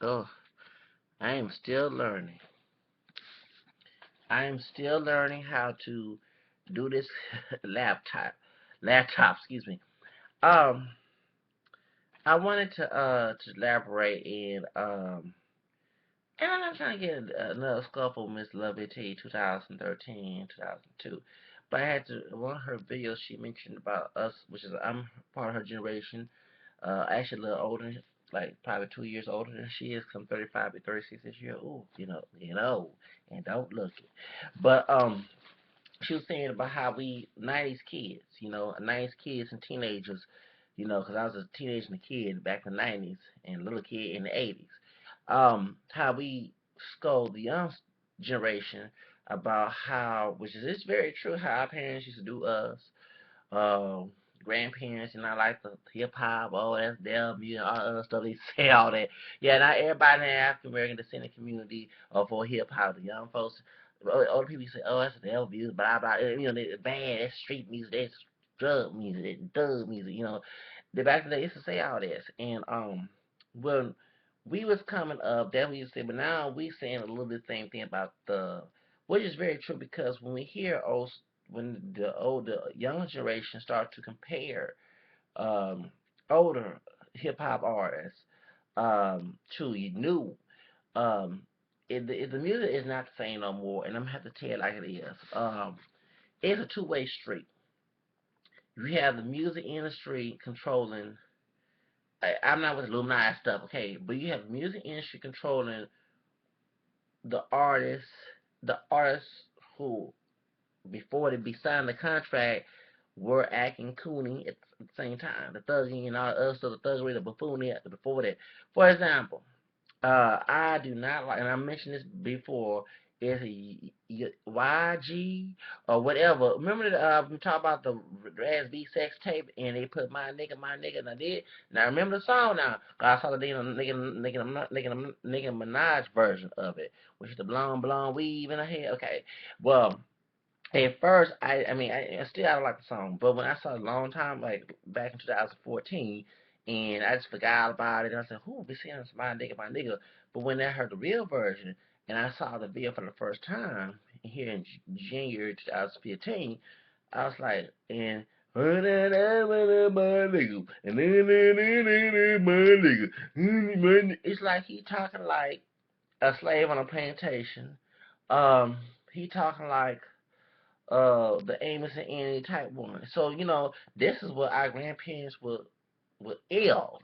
Oh, I am still learning. I am still learning how to do this laptop. Laptop, excuse me. Um, I wanted to elaborate and I'm not trying to get another scuffle, Miss Lovely T, 2013, 2002. But I had to one of her videos. She mentioned about us, which is I'm part of her generation. Actually a little older, like probably 2 years older than she is. 'Cause I'm 35, but 36 this year. Ooh, and don't look it. But she was saying about how we 90s kids, 90s kids and teenagers, because I was a teenager and a kid back in the 90s and a little kid in the 80s. How we scold the young generation about how, which is it's very true, how our parents used to do us, uh, grandparents, like the hip hop, oh that's their music, all other stuff. They say all that. Yeah, not everybody in the African American descendant community or for hip hop, the young folks, older people say, oh that's their music, blah blah. They bad. That's street music. That's drug music. That's thug music. The back in the day used to say all this, and when we was coming up, that we used to say, but now we saying a little bit the same thing about which is very true because when we hear when the older younger generation start to compare um, older hip hop artists to new, um, if the music is not the same no more, and I'm gonna have to tell it like it is. It's a two-way street. You have the music industry controlling. I'm not with Illuminati stuff, okay, but you have the music industry controlling the artists, the artists who before they be signing the contract were acting coony at the same time. The thugging and all the other stuff, the thuggery, the buffoonery before that. For example, I do not like, and I mentioned this before, is YG or whatever. Remember that we talked about the Raz B sex tape and they put my nigga, and I did. Now remember the song now. I saw the nigga Minaj version of it, which is the blonde weave in her hair. Okay, well, at first, I still I don't like the song, but when I saw it a long time, like back in 2014, and I just forgot about it, and I said, "Who be saying this my nigga?" But when I heard the real version, and I saw the video for the first time here in January 2015, I was like, and my nigga, and my nigga. It's like he talking like a slave on a plantation. Um, he talking like the Amos and Annie type one. So this is what our grandparents would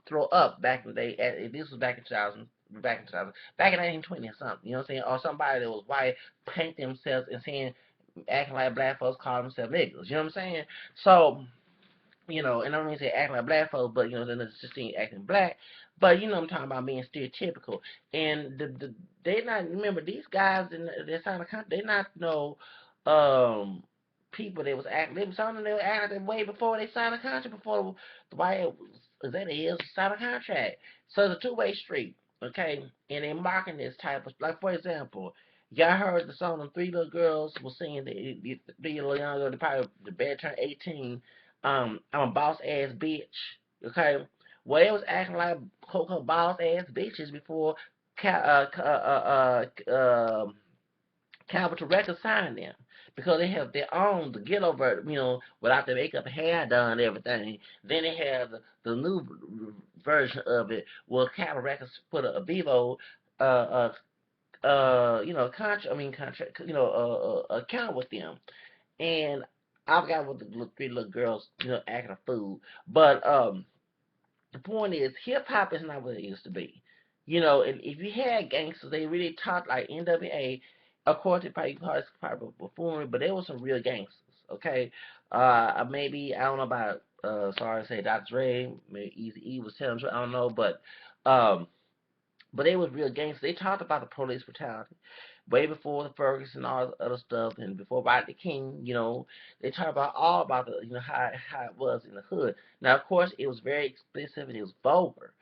throw up back in the day. This was back in 2000, back in 1920 or something. You know what I'm saying? Or somebody that was white paint themselves and saying acting like black folks call themselves niggas. You know what I'm saying? So. And I don't mean to say acting like black folks, but then it's just saying acting black. But I'm talking about being stereotypical. And they not remember these guys in the side of the country. They not no people that was acting. They was something they were acting way before they signed a contract. Before the white is that is signed a contract. So it's a two-way street. Okay, and they marketing this type of like for example. Y'all heard the song the three little girls was singing the three little young girls, they probably the bad turned 18. I'm a boss ass bitch. Okay, well they was acting like Coco boss ass bitches before Capitol Records signed them because they have their own the get over without the makeup hair done and everything. Then they have the new version of it where Capitol Records put a Vivo contract account with them and I forgot what the three little girls, acting a fool. But the point is, hip hop is not what it used to be. And if you had gangsters, they really talked like NWA. Of course, they probably called it probably buffoonery, but there were some real gangsters. Okay, maybe I don't know about. Sorry to say, Dr. Dre, maybe Easy E was telling me, I don't know, um, but they was real gangsters. They talked about the police brutality way before the Ferguson and all the other stuff, and before Rodney King. They talked about all about the how it was in the hood. Now, of course, it was very explicit and it was vulgar,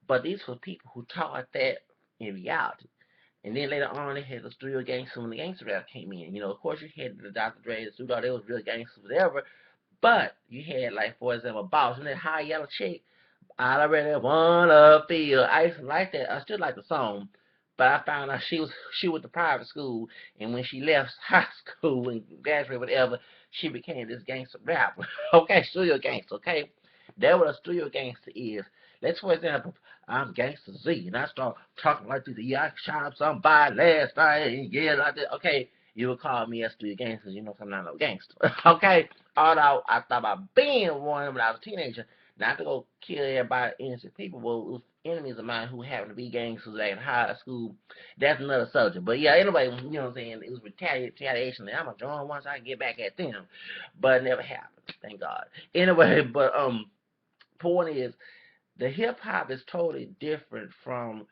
but these were people who talked like that in reality. And then later on, they had the real gangsters when the gangster rap came in. Of course, you had the Dr. Dre, the Snoop Dogg, they was real gangsters, whatever. But you had like, for example, Boss and that high yellow chick I really wanna feel. I used to like that. I still like the song, but I found out she was the private school, and when she left high school and graduated whatever, she became this gangster rapper. Okay, studio gangster. Okay, that what a studio gangster is. Let's for example, I'm Gangster Z, and I start talking like this. Yeah, I shot up somebody last night, and yeah, like that. Okay, you would call me a studio gangster, you know, 'cause I'm not no gangster. Okay, although I thought about being one when I was a teenager. Not to go kill everybody, innocent people, but it was enemies of mine who happened to be gangsters in high school. That's another subject. But yeah, anyway, you know what I'm saying? It was retaliation. And I'm gonna join once I get back at them, but it never happened. Thank God. Anyway, but point is, the hip hop is totally different from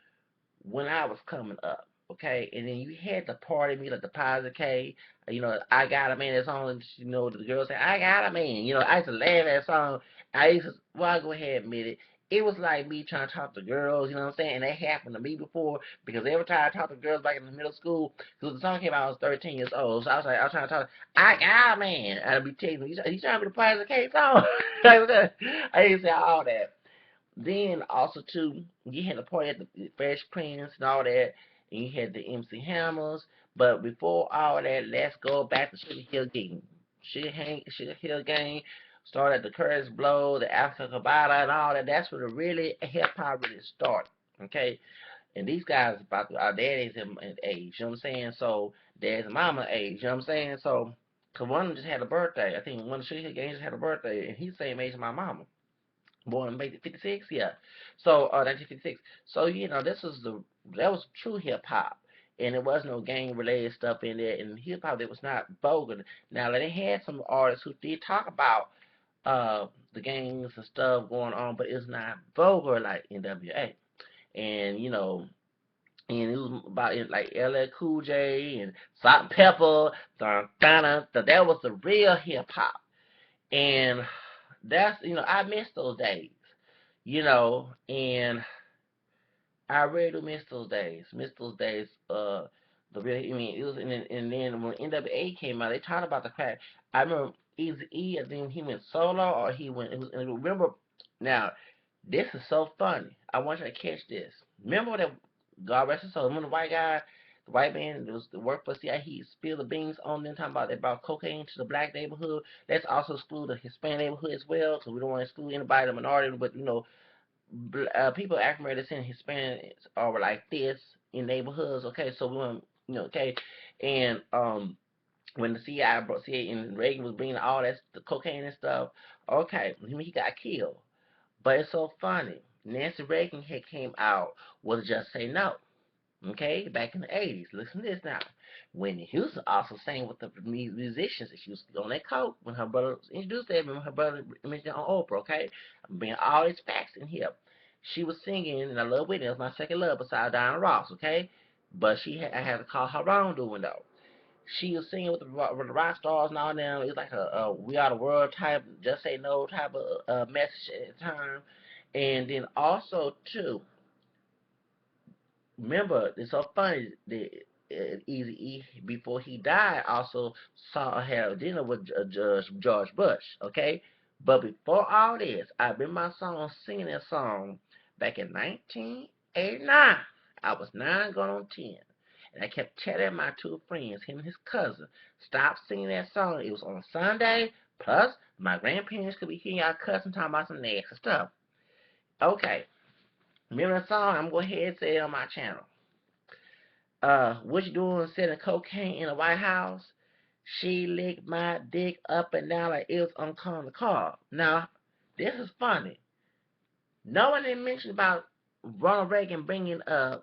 when I was coming up. Okay, and then you had the party music, like the Positive K, you know, I Got a Man, that song, you know, the girls say, I got a man, you know, I used to laugh at that song. I used to, well, I'll go ahead and admit it. It was like me trying to talk to girls, you know what I'm saying? And that happened to me before, because every time I talked to girls back in the middle school, because the song came out, I was 13 years old, so I was trying to talk, I got a man. I'd be texting me, you trying to be the Positive K song? I used to say all that. Then also too, you had the party at the Fresh Prince and all that, and you had the MC Hammers. But before all that, let's go back to Sugar Hill Gang. Sugar Hill Gang started at the Curtis Blow, the Africa Cabana, and all that. That's where the really hip hop really started. Okay, and these guys about our daddy's in age. You know what I'm saying? So dad's and mama age. You know what I'm saying? So, cause one of them just had a birthday. I think one of the Sugar Hill Gang just had a birthday, and he's the same age as my mama. Born in 56, yeah. So 1956. So this was that was true hip hop, and it was no gang related stuff in there. And hip hop, it was not vulgar. Now they had some artists who did talk about the gangs and stuff going on, but it's not vulgar like NWA. And and it was about like LL Cool J and Salt and Pepper. That was the real hip hop, and that's I miss those days. And I really do miss those days. Miss those days. The real, I mean, it was, and then when NWA came out, they talked about the crack. I remember Easy E. I think he went solo, or he went. It was. And remember, now this is so funny. I want you to catch this. Remember that God rest his soul. Remember the white guy, the white man that was the work for CIA. He spilled the beans on them, talking about they brought cocaine to the black neighborhood. Let's also exclude the Hispanic neighborhood as well, because we don't want to exclude anybody, the minority, but people African American and Hispanics are like this in neighborhoods. Okay, so we want okay, and when the CIA and Reagan was bringing all that the cocaine and stuff, okay, he got killed. But it's so funny. Nancy Reagan had came out was just say no. Okay, back in the 80s. Listen to this now. Whitney Houston also sang with the musicians. She was on that coat when her brother introduced them. When her brother mentioned on Oprah. Okay, I'm bringing all these facts in here. She was singing, and I love Whitney. It was my second love beside Diana Ross. Okay, but I had to call her wrongdoing though. She was singing with the rock stars and all them. It was like a "We Are the World" type, just say no type of message at the time. And then also too, remember, it's so funny that Easy E before he died also saw had a dinner with George Bush. Okay, but before all this, I remember my song singing that song back in 1989. I was 9 going on 10. And I kept telling my two friends, him and his cousin, stop singing that song. It was on Sunday. Plus, my grandparents could be hearing our cousin talking about some nasty stuff. Okay, remember the song? I'm going to go ahead and say it on my channel. What you doing selling cocaine in the White House? She licked my dick up and down like it was on the car. Now, this is funny. No one didn't mention about Ronald Reagan bringing the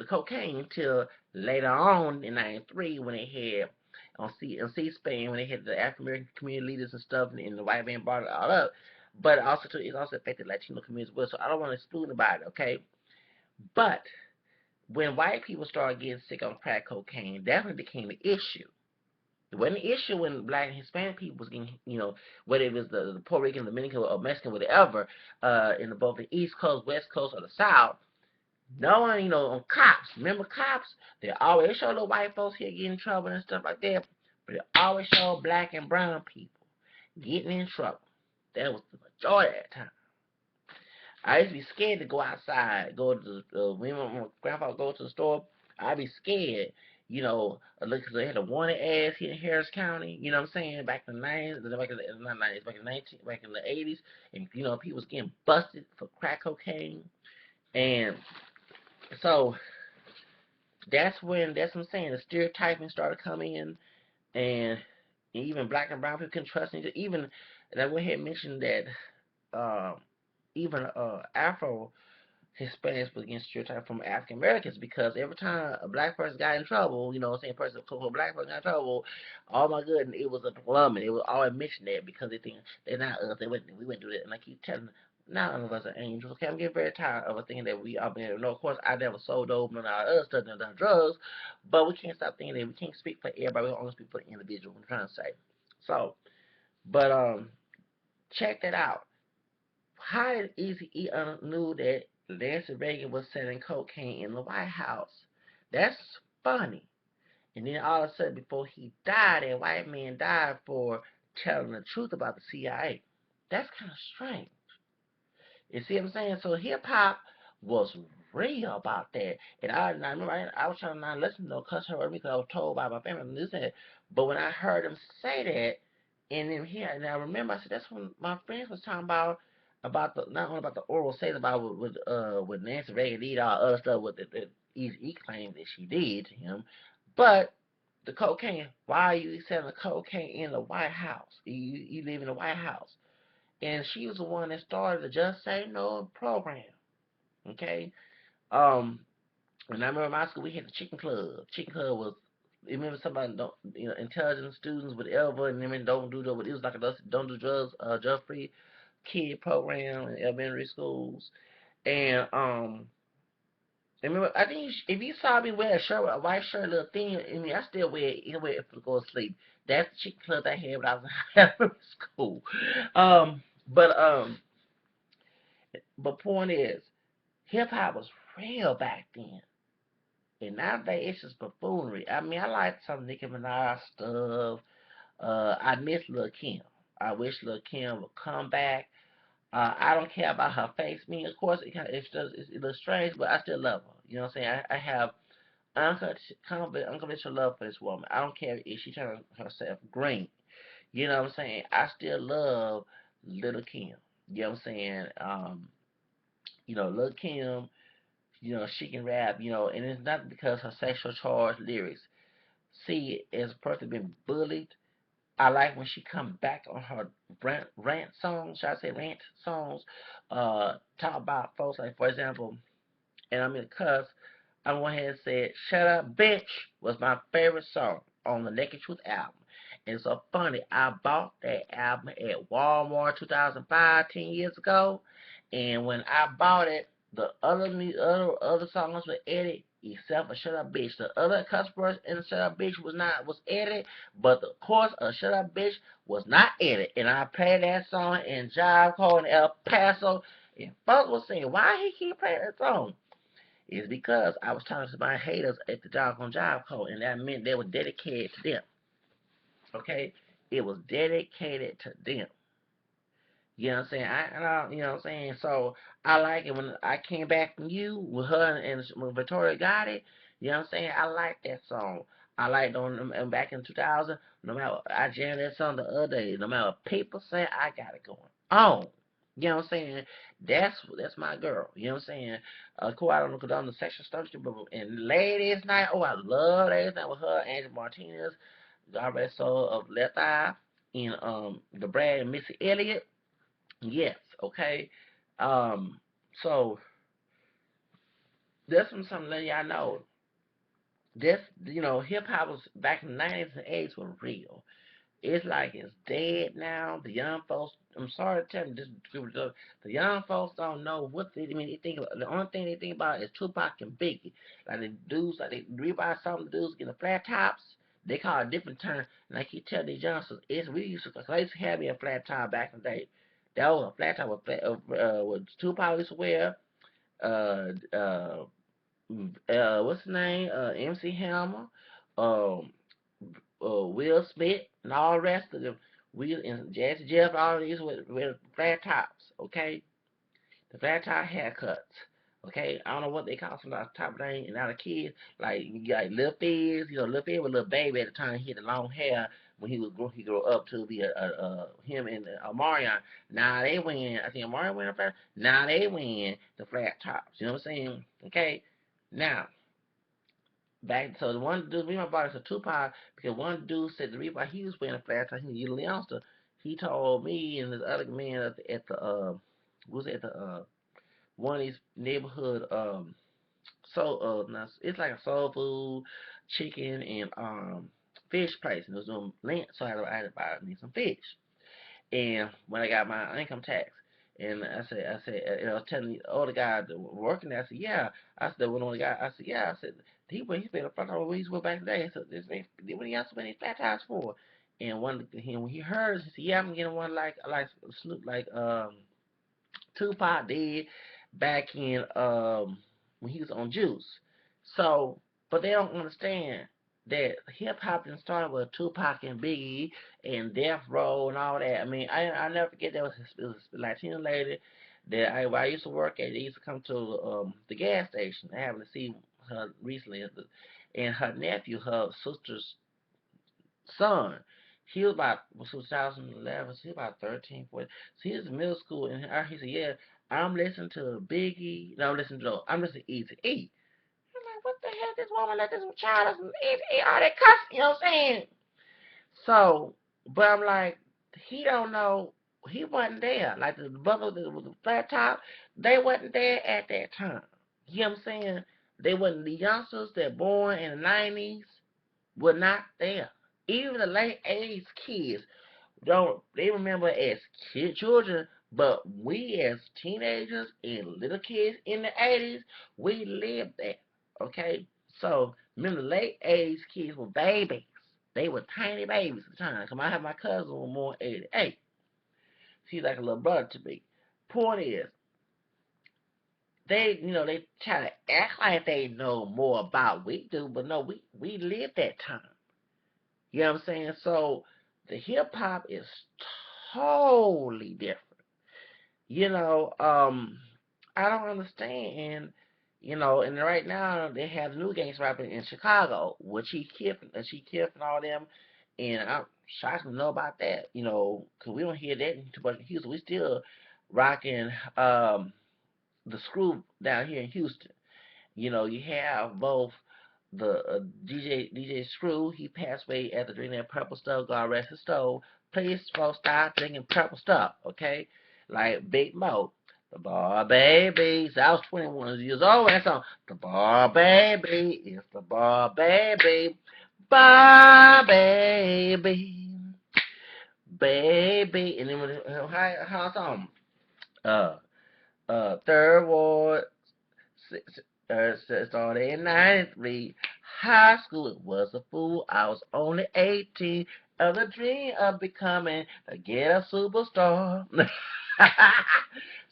cocaine until later on in '93 when they had on C-SPAN when they had the African American community leaders and stuff, and the white man brought it all up. But also too, it also affected Latino communities as well. So I don't want to exclude about it, okay? But when white people started getting sick on crack cocaine, definitely became an issue. It wasn't an issue when black and Hispanic people was getting, whether it was the Puerto Rican, Dominican, or Mexican, whatever, in both the East Coast, West Coast, or the South. No one, on cops. Remember cops? They always show the white folks here getting in trouble and stuff like that, but they always show black and brown people getting in trouble. That was the majority of that time. I used to be scared to go outside, go to the, when my grandfather go to the store, I'd be scared, look, cause they had a wanted ads here in Harris County, you know what I'm saying, back in the 90s, back in the, not 90s, back in the 80s, and, people was getting busted for crack cocaine, and so, that's what I'm saying, the stereotyping started coming in, and even black and brown people couldn't trust each other, even, and I went ahead and mentioned that, um, even, Afro Hispanics was against stereotype from African Americans because every time a black person got in trouble, what I'm saying, a black person got in trouble, oh my goodness, it was a plummet. It was always mentioned that because they think they're not us. We wouldn't do that. And I keep telling them, none of us are angels. Okay, I'm getting very tired of thinking that we are being. No, of course, I never sold dope and all other stuff and done drugs, but we can't stop thinking that we can't speak for everybody. We only speak for the individual. I'm trying to say. So, but check that out. How did Easy knew that Nancy Reagan was selling cocaine in the White House? That's funny. And then all of a sudden, before he died, that white man died for telling the truth about the CIA. That's kind of strange. You see what I'm saying? So hip hop was real about that. And I remember I was trying to not listen to no cuss word because I was told by my family to listen. But when I heard him say that, and then here, and I remember I said that's when my friends was talking about the not only about the oral sex about with Nancy Reagan did all other stuff with the he claimed that she did to him, but the cocaine. Why are you selling the cocaine in the White House? You live in the White House. And she was the one that started the Just Say No program. Okay. Um, and I remember in my school we had the Chicken Club. Chicken Club was, you remember somebody don't, intelligent students, whatever, and then don't do the, it was like a don't do drugs, drug free kid program in elementary schools. And remember, I think if you saw me wear a shirt, a white shirt, little thing, I mean, I still wear it to go to sleep. That's the Chicken Club I had when I was in elementary school. But point is, hip hop was real back then. And nowadays it's just buffoonery. I mean, I like some Nicki Minaj stuff. I miss Lil Kim. I wish Lil Kim would come back. I don't care about her face. I mean, of course, it's a little strange, but I still love her. You know what I'm saying? I have unconditional love for this woman. I don't care if she turns herself green. You know what I'm saying? I still love Little Kim. You know what I'm saying? Lil Kim, she can rap, and it's not because her sexual charged lyrics. See, as a person being bullied, I like when she come back on her rant songs, should I say rant songs, talk about folks like, for example, and I'm in cuss, I went ahead and said, Shut Up Bitch was my favorite song on the Naked Truth album. And it's so funny, I bought that album at Walmart 2005, 10 years ago. And when I bought it, the other songs were edited except for Shut Up Bitch. The other cuss words in Shut Up Bitch was edited, but the chorus of Shut Up Bitch was not edited. And I played that song in Jive Code in El Paso, and folks was saying, why he keep playing that song? Is because I was talking to my haters at the Job Code, and that meant they were dedicated to them. Okay? It was dedicated to them. You know what I'm saying? You know what I'm saying? So I like it when I came back from you with her and when Victoria got it. You know what I'm saying? I like that song. I liked on and back in 2000. No matter I jammed that song the other day. No matter what people say, I got it going on. You know what I'm saying? That's my girl. You know what I'm saying? Cool. I don't know because I'm the sexual stuff, but and Ladies Night. Oh, I love Ladies Night with her, Angela Martinez, the rest of Left Eye, and the Brad and Missy Elliott. Yes, okay. Um, so that's something that y'all know. This, hip hop was back in the 90s and 80s was real. It's like it's dead now. The young folks, I'm sorry to tell you, the young folks don't know what they I mean. They think the only thing they think about is Tupac and Biggie. Like the dudes, like they read about some of the dudes getting the flat tops. They call it a different term. And I keep telling these youngsters, we used to, cause I used to have me a flat top back in the day. That was a flat top with Tupac used to wear. Uh, uh, what's his name? MC Hammer. Um, Will Smith, and all the rest of them. Will and Jazzy Jeff, all these with flat tops, okay? The flat top haircuts. Okay, I don't know what they call some type of thing. And now the kids, like you got Lil Fizz, Lil Fizz was a little baby at the time. He had the long hair when he grew up to be him and Omarion. Now they win. I think Omarion win a flat. Now they win the flat tops. You know what I'm saying? Okay. Now back so the one dude we my bought us a Tupac because one dude said the reason why he was wearing a flat top, he was a youngster. He told me and this other man was at the one of these neighborhood it's like a soul food chicken and fish place and it was doing Lent, so I had to buy me some fish. And when I got my income tax, and and I was telling the older guy that was working there, I said, yeah. I said, when the older guy, I said, yeah. I said, he's been a front row when he went back today. So this man, what he asked many flat tires for? And when he heard, he said, yeah, I'm getting one like Snoop, like Tupac did back in when he was on Juice. So, but they don't understand that hip hop didn't start with Tupac and Biggie and Death Row and all that. I mean, I never forget there was a Latino lady that I used to work at. They used to come to the gas station. I happened to see her recently, and her nephew, her sister's son. He was about 2011. He was about 13, 14. So he was in middle school, and he said, "Yeah, I'm listening to Biggie. No, I'm listening to E. I'm like, what the hell? This woman let this child listen to E all that cuss. You know what I'm saying? So, but I'm like, he don't know. He wasn't there. Like the brother with the flat top, they wasn't there at that time. You know what I'm saying? They wasn't the youngsters that born in the 90s were not there. Even the late 80s kids don't they remember as children, but we as teenagers and little kids in the 80s, we lived that. Okay? So remember the late 80s kids were babies. They were tiny babies at the time. Cause I have my cousin who was born 88. She's like a little brother to me. Point is, they try to act like they know more about we do, but no, we lived that time. You know what I'm saying? So the hip hop is totally different. You know, I don't understand. And right now they have new gangs rapping in Chicago, which she Keef and all them, and I'm shocked to know about that. Because we don't hear that too much in Houston. We still rocking the Screw down here in Houston. You have both the DJ Screw. He passed away after drinking that purple stuff. God rest his soul. Please, folks, stop drinking purple stuff, okay? Like Big Mo, the bar baby. So I was 21 years old when that song. The bar baby is the bar baby, bar baby, baby. And then how song? Uh, Third Ward. Started in 93. High school, it was a fool. I was only 18. Of the dream of becoming a ghetto superstar.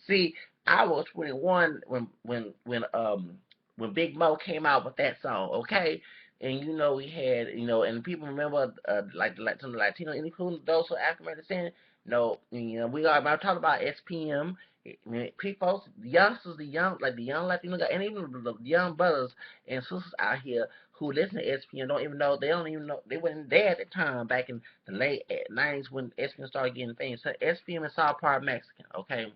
See, I was 21 when Big Mo came out with that song, okay? And we had, and people remember like some Latino, including those who are African American descent. No, we are about talking about SPM. People, the youngsters, the young Latino guys, and even the young brothers and sisters out here who listen to SPM they don't even know they weren't there at the time back in the late 90s when SPM started getting famous. So SPM is all part Mexican, okay?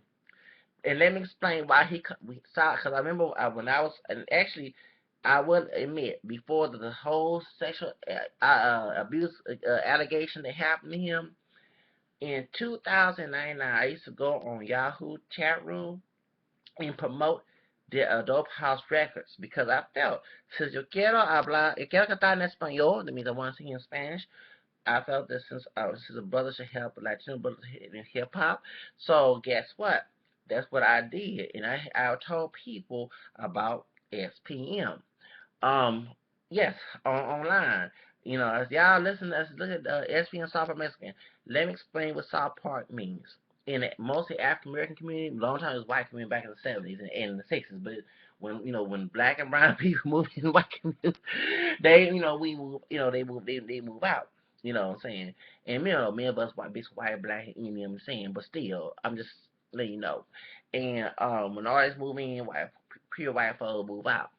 And let me explain why we saw because I remember when I was and actually I would admit before the whole sexual abuse allegation that happened to him in 2009, I used to go on Yahoo chat room and promote the Dope House Records because I felt since yo quiero cantar en español, that means I want to sing in Spanish. I felt that since a brother should help Latino brothers in hip hop, so guess what? That's what I did, and I told people about SPM. Um, yes, online. As y'all listen, let's look at SPM South Park Mexican. Let me explain what South Park means. In a mostly African American community, long time it was white community back in the 70s and the 60s, but when black and brown people moved in the white community, they we move they move out. You know what I'm saying? And me and us white, black, Indian, I'm saying, but still, I'm just let you know. And when artists move in, pure white folks move out.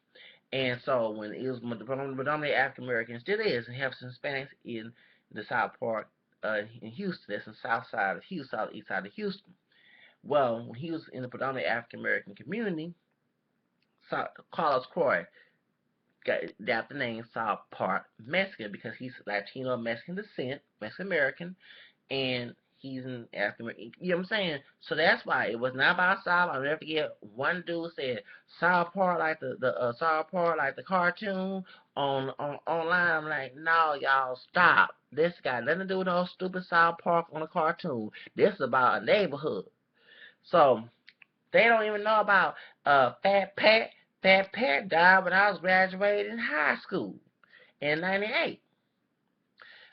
And so when it was predominantly African American, still is, and have some Hispanics in the South Park in Houston. That's in the south side of Houston, southeast side of Houston. Well, when he was in the predominantly African American community, Carlos Croy got the name South Park Mexican because he's Latino Mexican descent, Mexican American, and he's an African American. You know what I'm saying? So that's why it was not about South. I'll never forget. One dude said South Park like the South Park like the cartoon on online. I'm like, no, y'all stop. This got nothing to do with no stupid South Park on a cartoon. This is about a neighborhood. So they don't even know about Fat Pat. Fat Pat died when I was graduating high school in '98.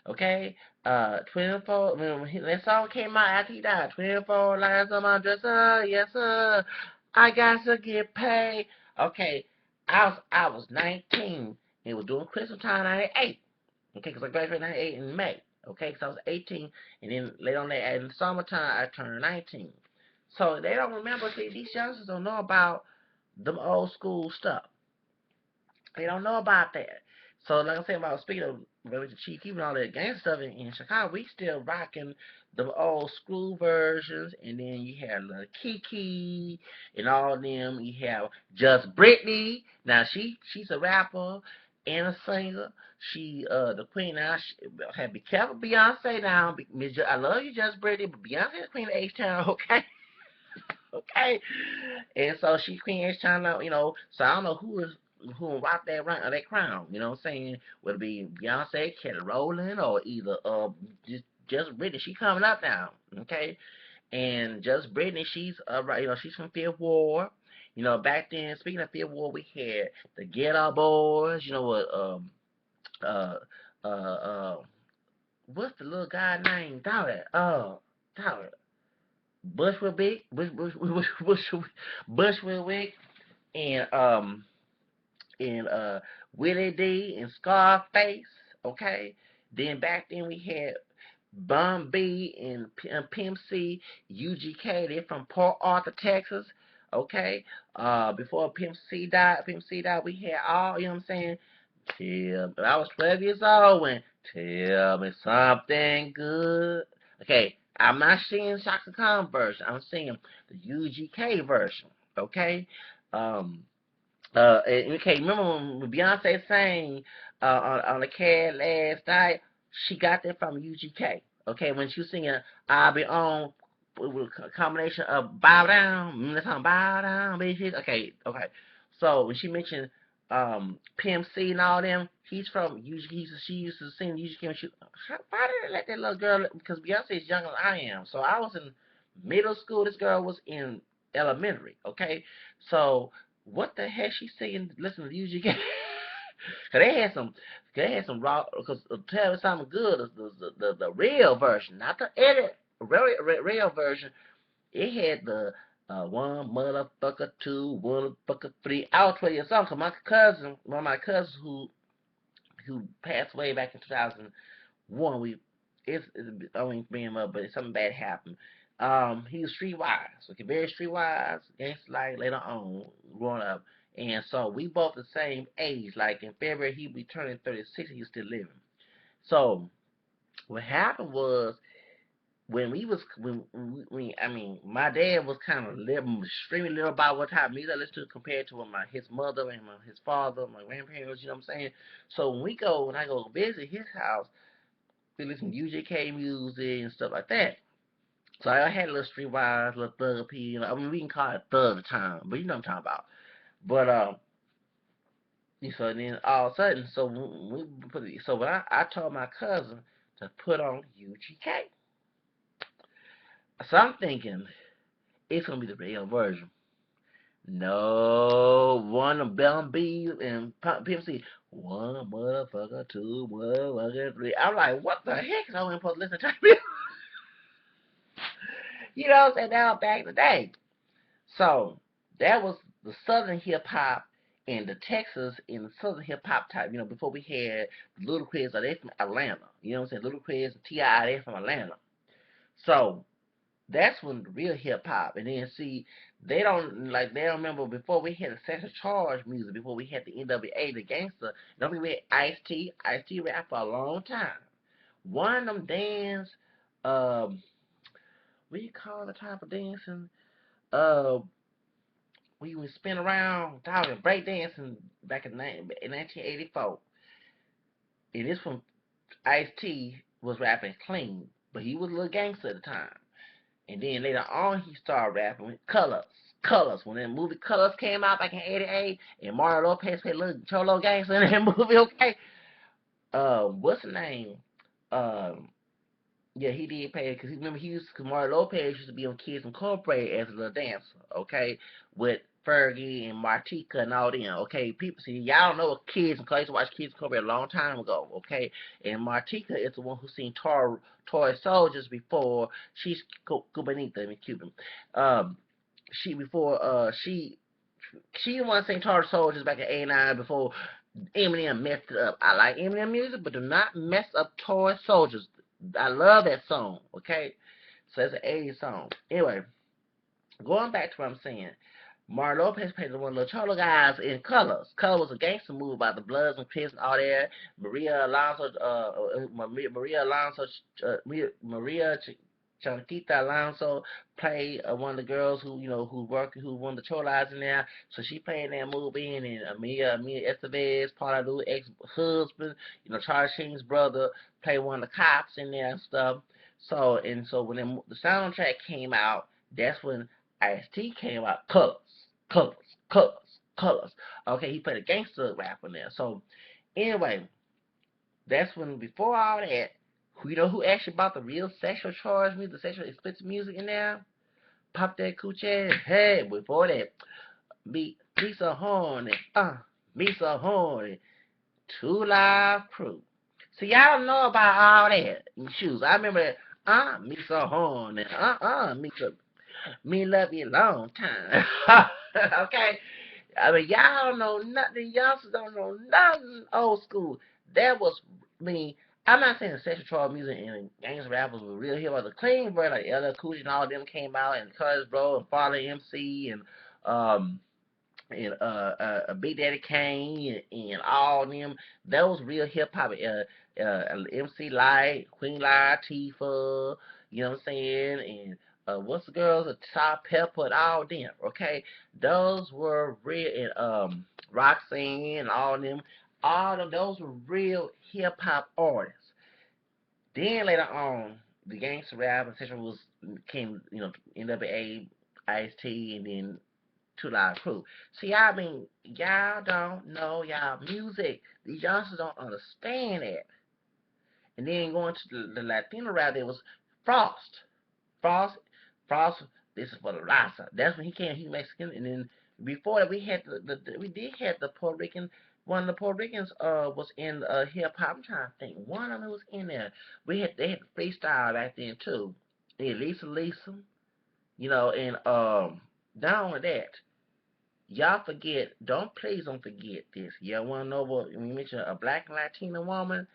Okay, 24. When that song came out after he died, 24 lines on my dresser, yes sir. I got to get paid. Okay, I was 19 and was doing Christmas time '98. Okay, because I graduated '98 in May. Okay, so I was 18, and then later on that in the summertime I turned 19. So they don't remember. See, these youngsters don't know about them old school stuff. They don't know about that. So like I said about speaking of Religion Chief keeping all that gang stuff in Chicago, we still rocking the old school versions, and then you have Lil Kiki and all of them. You have Just Brittany. Now she's a rapper and a singer. She the queen now. Be careful, Beyonce now. I love you, Just Brittany, but Beyonce is queen of H Town, okay? Okay. And so she Queen H Town, so I don't know who will rock that crown, you know what I'm saying? Would it be Beyonce, Kelly Rowland, or either just Brittany. She coming up now, okay? And just Brittany, she's right, she's from Fifth Ward. Back then, speaking of Fifth Ward, we had the Ghetto Boys, what uh uh what's the little guy name? Dollar. Bushwick, and Willie D and Scarface. Okay, then back then we had Bun B and Pimp C, UGK. They're from Port Arthur, Texas. Okay, before Pimp C died, we had all, you know what I'm saying? I was 12 years old when Tell Me Something Good. Okay, I'm not singing Chaka Khan version. I'm singing the UGK version. Okay, um, okay. Remember when Beyonce sang on the Cat last night? She got that from UGK. Okay, when she was singing "I'll Be On" with a combination of "Bow Down," that's on "Bow Down," bitches. Okay. So when she mentioned Pimp C and all them, he's from UGK. She used to sing UGK. Why did they let that little girl? Because Beyonce is younger than I am. So I was in middle school. This girl was in elementary. Okay, so what the heck she singing? Listen to UGK. Cause they had some raw. Cause Tell Me Something Good is the real version, not the edit. Real version. It had the one motherfucker, two motherfucker, three. I'll play you a song. Cause one of my cousins who passed away back in 2001. I mean bring him up, but something bad happened. He was streetwise, okay, very streetwise, gangster like later on, growing up. And so we both the same age. Like in February, he be turning 36. He was still living. So what happened was I mean, my dad was kind of extremely liberal about what type of music I listened to compared to his mother and his father, my grandparents. You know what I'm saying? So when I go visit his house, we listen to UGK music and stuff like that. So I had a little streetwise, little thug P. I mean, we can call it thug at the time, but you know what I'm talking about. But so then all of a sudden, so when I told my cousin to put on UGK, so I'm thinking it's gonna be the real version. No, one of Bell B and Pimp C. One motherfucker, two motherfucker, three. I'm like, what the heck? I wasn't supposed to listen to music. You know what I'm saying? Now back in the day. So that was the Southern hip hop and the Texas and Southern hip hop type. Before we had Ludacris, they from Atlanta. You know what I'm saying? Ludacris and T.I., they from Atlanta. So That's when the real hip hop. And then see, they don't remember before we had the sexual charge music, before we had the NWA, the gangster. Don't think we had Ice-T. Ice-T rap for a long time. One of them dance, what do you call the type of dancing? Uh, we would spin around, talking break dancing back in 1984. And this from Ice-T was rapping clean, but he was a little gangster at the time. And then later on, he started rapping with Colors. Colors. When that movie Colors came out back in '88, and Mario Lopez played little Cholo gangster in that movie, okay? What's the name? Um, yeah, he did play because remember because Mario Lopez used to be on Kids Incorporated as a little dancer, okay, with Fergie and Martika and all them, okay. People see y'all don't know what Kids Incorporated. I used to watch Kids Incorporated a long time ago, okay. And Martika is the one who seen Toy Soldiers before she's Cubanita, I mean Cuban. Um, she before she the one sing Toy Soldiers back in '89 before Eminem messed it up. I like Eminem music, but do not mess up Toy Soldiers. I love that song, okay? So it's an '80s song. Anyway, going back to what I'm saying, Mario Lopez played one of the Cholo guys in Colors. Colors was a gangster movie about the Bloods and Crips and all that. Maria Chiquita Alonso played one of the girls who won the Cholas in there. So she played in that movie, and then Amelia Estevez, Paula Lou ex-husband, Charlie Sheen's brother, played one of the cops in there and stuff. So when the soundtrack came out, that's when Ice-T came out. Colors, colors, colors, colors. Okay, he played a gangster rap in there. So anyway, that's when before all that, you know who actually bought the real sexual charge music, the sexual explicit music in there? Pop that coochie. Hey, before that, be so horny, be so horny. 2 Live Crew. See, y'all don't know about all that. Shoes. I remember that. Me so horny. Me love you a long time. Okay? I mean, y'all don't know nothing. Y'all don't know nothing old school. That was me. I'm not saying sexual charge music and gangster rappers were real here, but the clean version, like LL Cool J and all of them came out, and Curtis Bro and Father MC um Big Daddy Kane and all them. That was real hip hop. MC Light, Queen Latifah, you know what I'm saying, and what's the girls, Top Pepper and all them. Okay, those were real, and Roxanne and all them. All of those were real hip hop artists. Then later on, the gangster rap and sexual was came, NWA, Ice-T, and then 2 Live Crew. See, I mean, y'all don't know y'all music. These youngsters don't understand it. And then going to the Latino rap, there was Frost. Frost, Frost. This is for the Raza. That's when he came. He Mexican. And then before that, we had we did have the Puerto Rican. One of the Puerto Ricans was in hip hop. I'm trying to think. One of them was in there. They had freestyle back then too. Yeah, Lisa, and not only that. Y'all forget, please don't forget this. Y'all wanna know what, when you mention a black and Latina woman,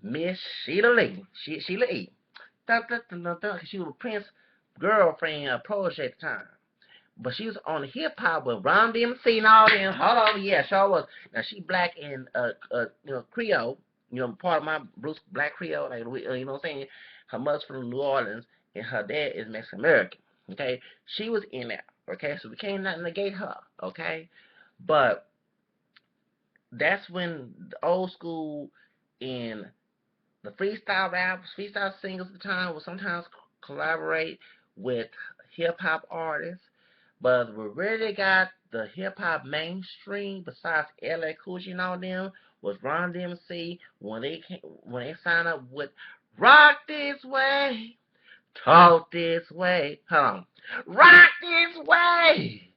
Miss Sheila Lee. Sheila E. Dun, dun, dun, dun, dun, 'cause she was Prince's girlfriend, protege at the time. But she was on the hip hop with Ron DMC and all them. Hold on, yeah, sure was. Now she black and Creole. Part of my Bruce Black Creole, like you know what I'm saying. Her mother's from New Orleans and her dad is Mexican American. Okay, she was in there. Okay, so we can't not negate her. Okay, but that's when the old school and the freestyle rappers, freestyle singers at the time would sometimes collaborate with hip hop artists. But we really got the hip hop mainstream besides LA Cool J and all them was Ron DMC when they signed up with Rock This Way, Talk This Way. Hold on. Rock This Way.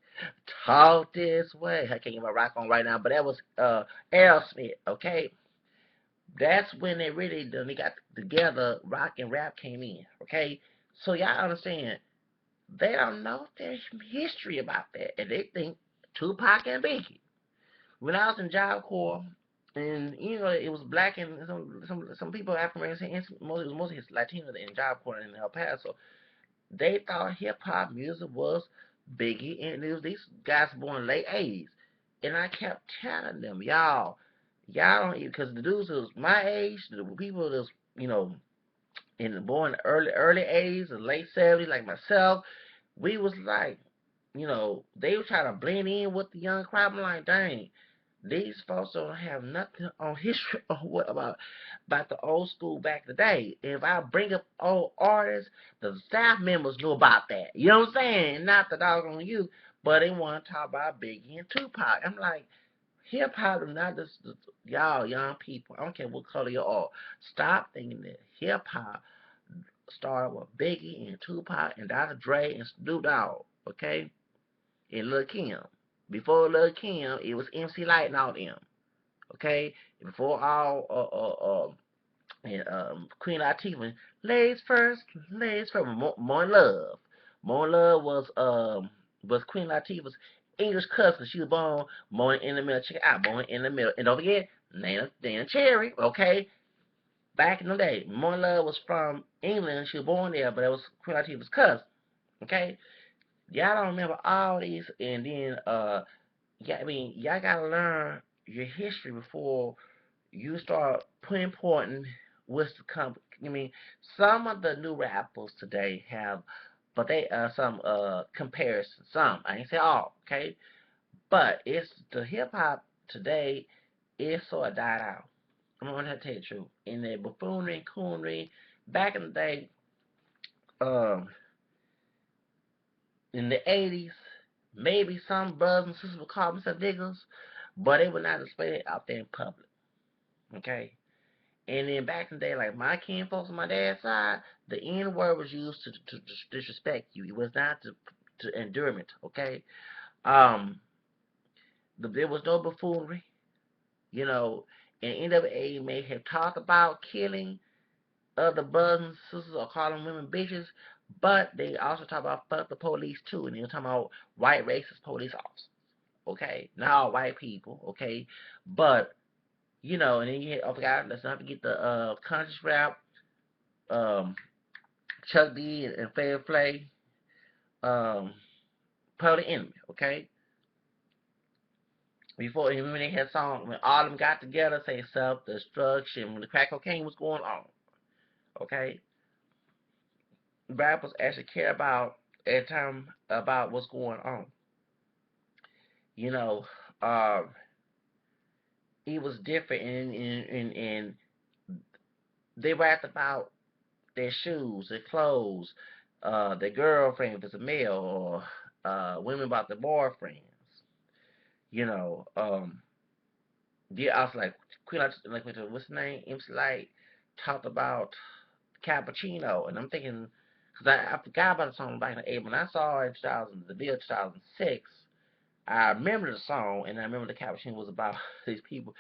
Talk This Way. I can't get my rock on right now, but that was Aerosmith, okay? That's when they got together, rock and rap came in, okay? So y'all understand, they don't know their history about that, and they think Tupac and Biggie. When I was in Job Corps, and it was black and some people African American, it was mostly Latino in Job Corps in El Paso. They thought hip hop music was Biggie, and it was these guys born in the late '80s. And I kept telling them, y'all don't even, because the dudes was my age, the people that was, you know, born in the early '80s and late '70s, like myself, we was like, they were trying to blend in with the young crowd. I'm like, dang, these folks don't have nothing on history or what about the old school back in the day. If I bring up old artists, the staff members knew about that. You know what I'm saying? Not the dog on you, but they want to talk about Biggie and Tupac. I'm like, hip hop is not just y'all young people. I don't care what color you are. Stop thinking that hip hop started with Biggie and Tupac and Dr. Dre and Snoop Dogg. Okay, and Lil Kim. Before Lil Kim, it was MC Lyte and all them. Okay, before all and Queen Latifah, ladies first, More Love. More Love was Queen Latifah's English cousin. She was born in the middle. Check it out, born in the middle. And don't forget, Nana Cherry. Okay, back in the day, More Love was from England. She was born there, but it was Queen Latifah's cousin. Okay, y'all don't remember all these, and then yeah, I mean, y'all gotta learn your history before you start pinpointing what's to come. I mean, some of the new rappers today have, but they some comparison. Some, I ain't say all, okay, but it's the hip hop today is sort of died out. I'm gonna tell you the truth. In the buffoonery and coonery, back in the day, um, in the '80s, maybe some brothers and sisters would call themselves niggas, but they would not display it out there in public. Okay. And then back in the day, like my kin folks on my dad's side, the N word was used to disrespect you. It was not to endurement. Okay. Um, there was no buffoonery. You know, and NWA may have talked about killing other brothers and sisters or calling women bitches, but they also talk about fuck the police too, and they were talking about white racist police officers. Okay, not all white people. Okay, but and then you had, oh, forgot, let's not forget the conscious rap, um, Chuck D and Fair Play, um, Public Enemy, okay? Before, when they had song, when all of them got together, say self-destruction, when the crack cocaine was going on, okay? Rappers actually care about, at the time, about what's going on. You know, um, it was different, and they rapped about their shoes, their clothes, their girlfriend if it's a male, or women about their boyfriends. You know, yeah, I was like Queen, like what's the name? MC Light talked about Cappuccino, and I'm thinking because I forgot about the song back in the '80s when I saw it in 2000, the video 2006. I remember the song, and I remember the cappuccino was about these people.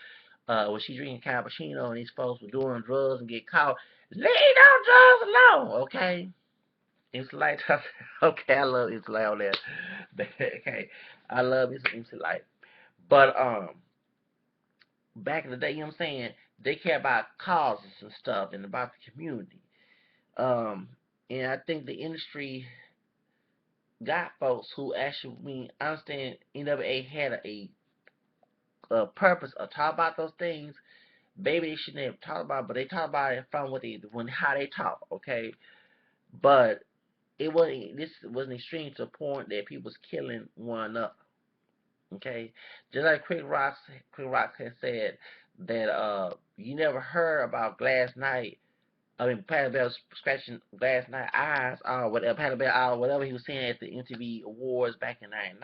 When she drinking cappuccino, and these folks were doing drugs and get caught. Leave those drugs alone, okay? MC Light, okay, I love MC Light on that. Okay, I love MC Light, but back in the day, you know what I'm saying? They care about causes and stuff and about the community. Um, and I think the industry got folks who actually, I mean, I understand NWA had a purpose of talk about those things. Maybe they shouldn't have talked about it, but they talk about it from how they talk, okay? But this wasn't extreme to the point that people was killing one another. Okay, just like Quick Rock has said that you never heard about Glass Knight. I mean, Patty Bell scratching Glass Knight eyes or whatever, Patty Bell or whatever he was saying at the MTV Awards back in '99.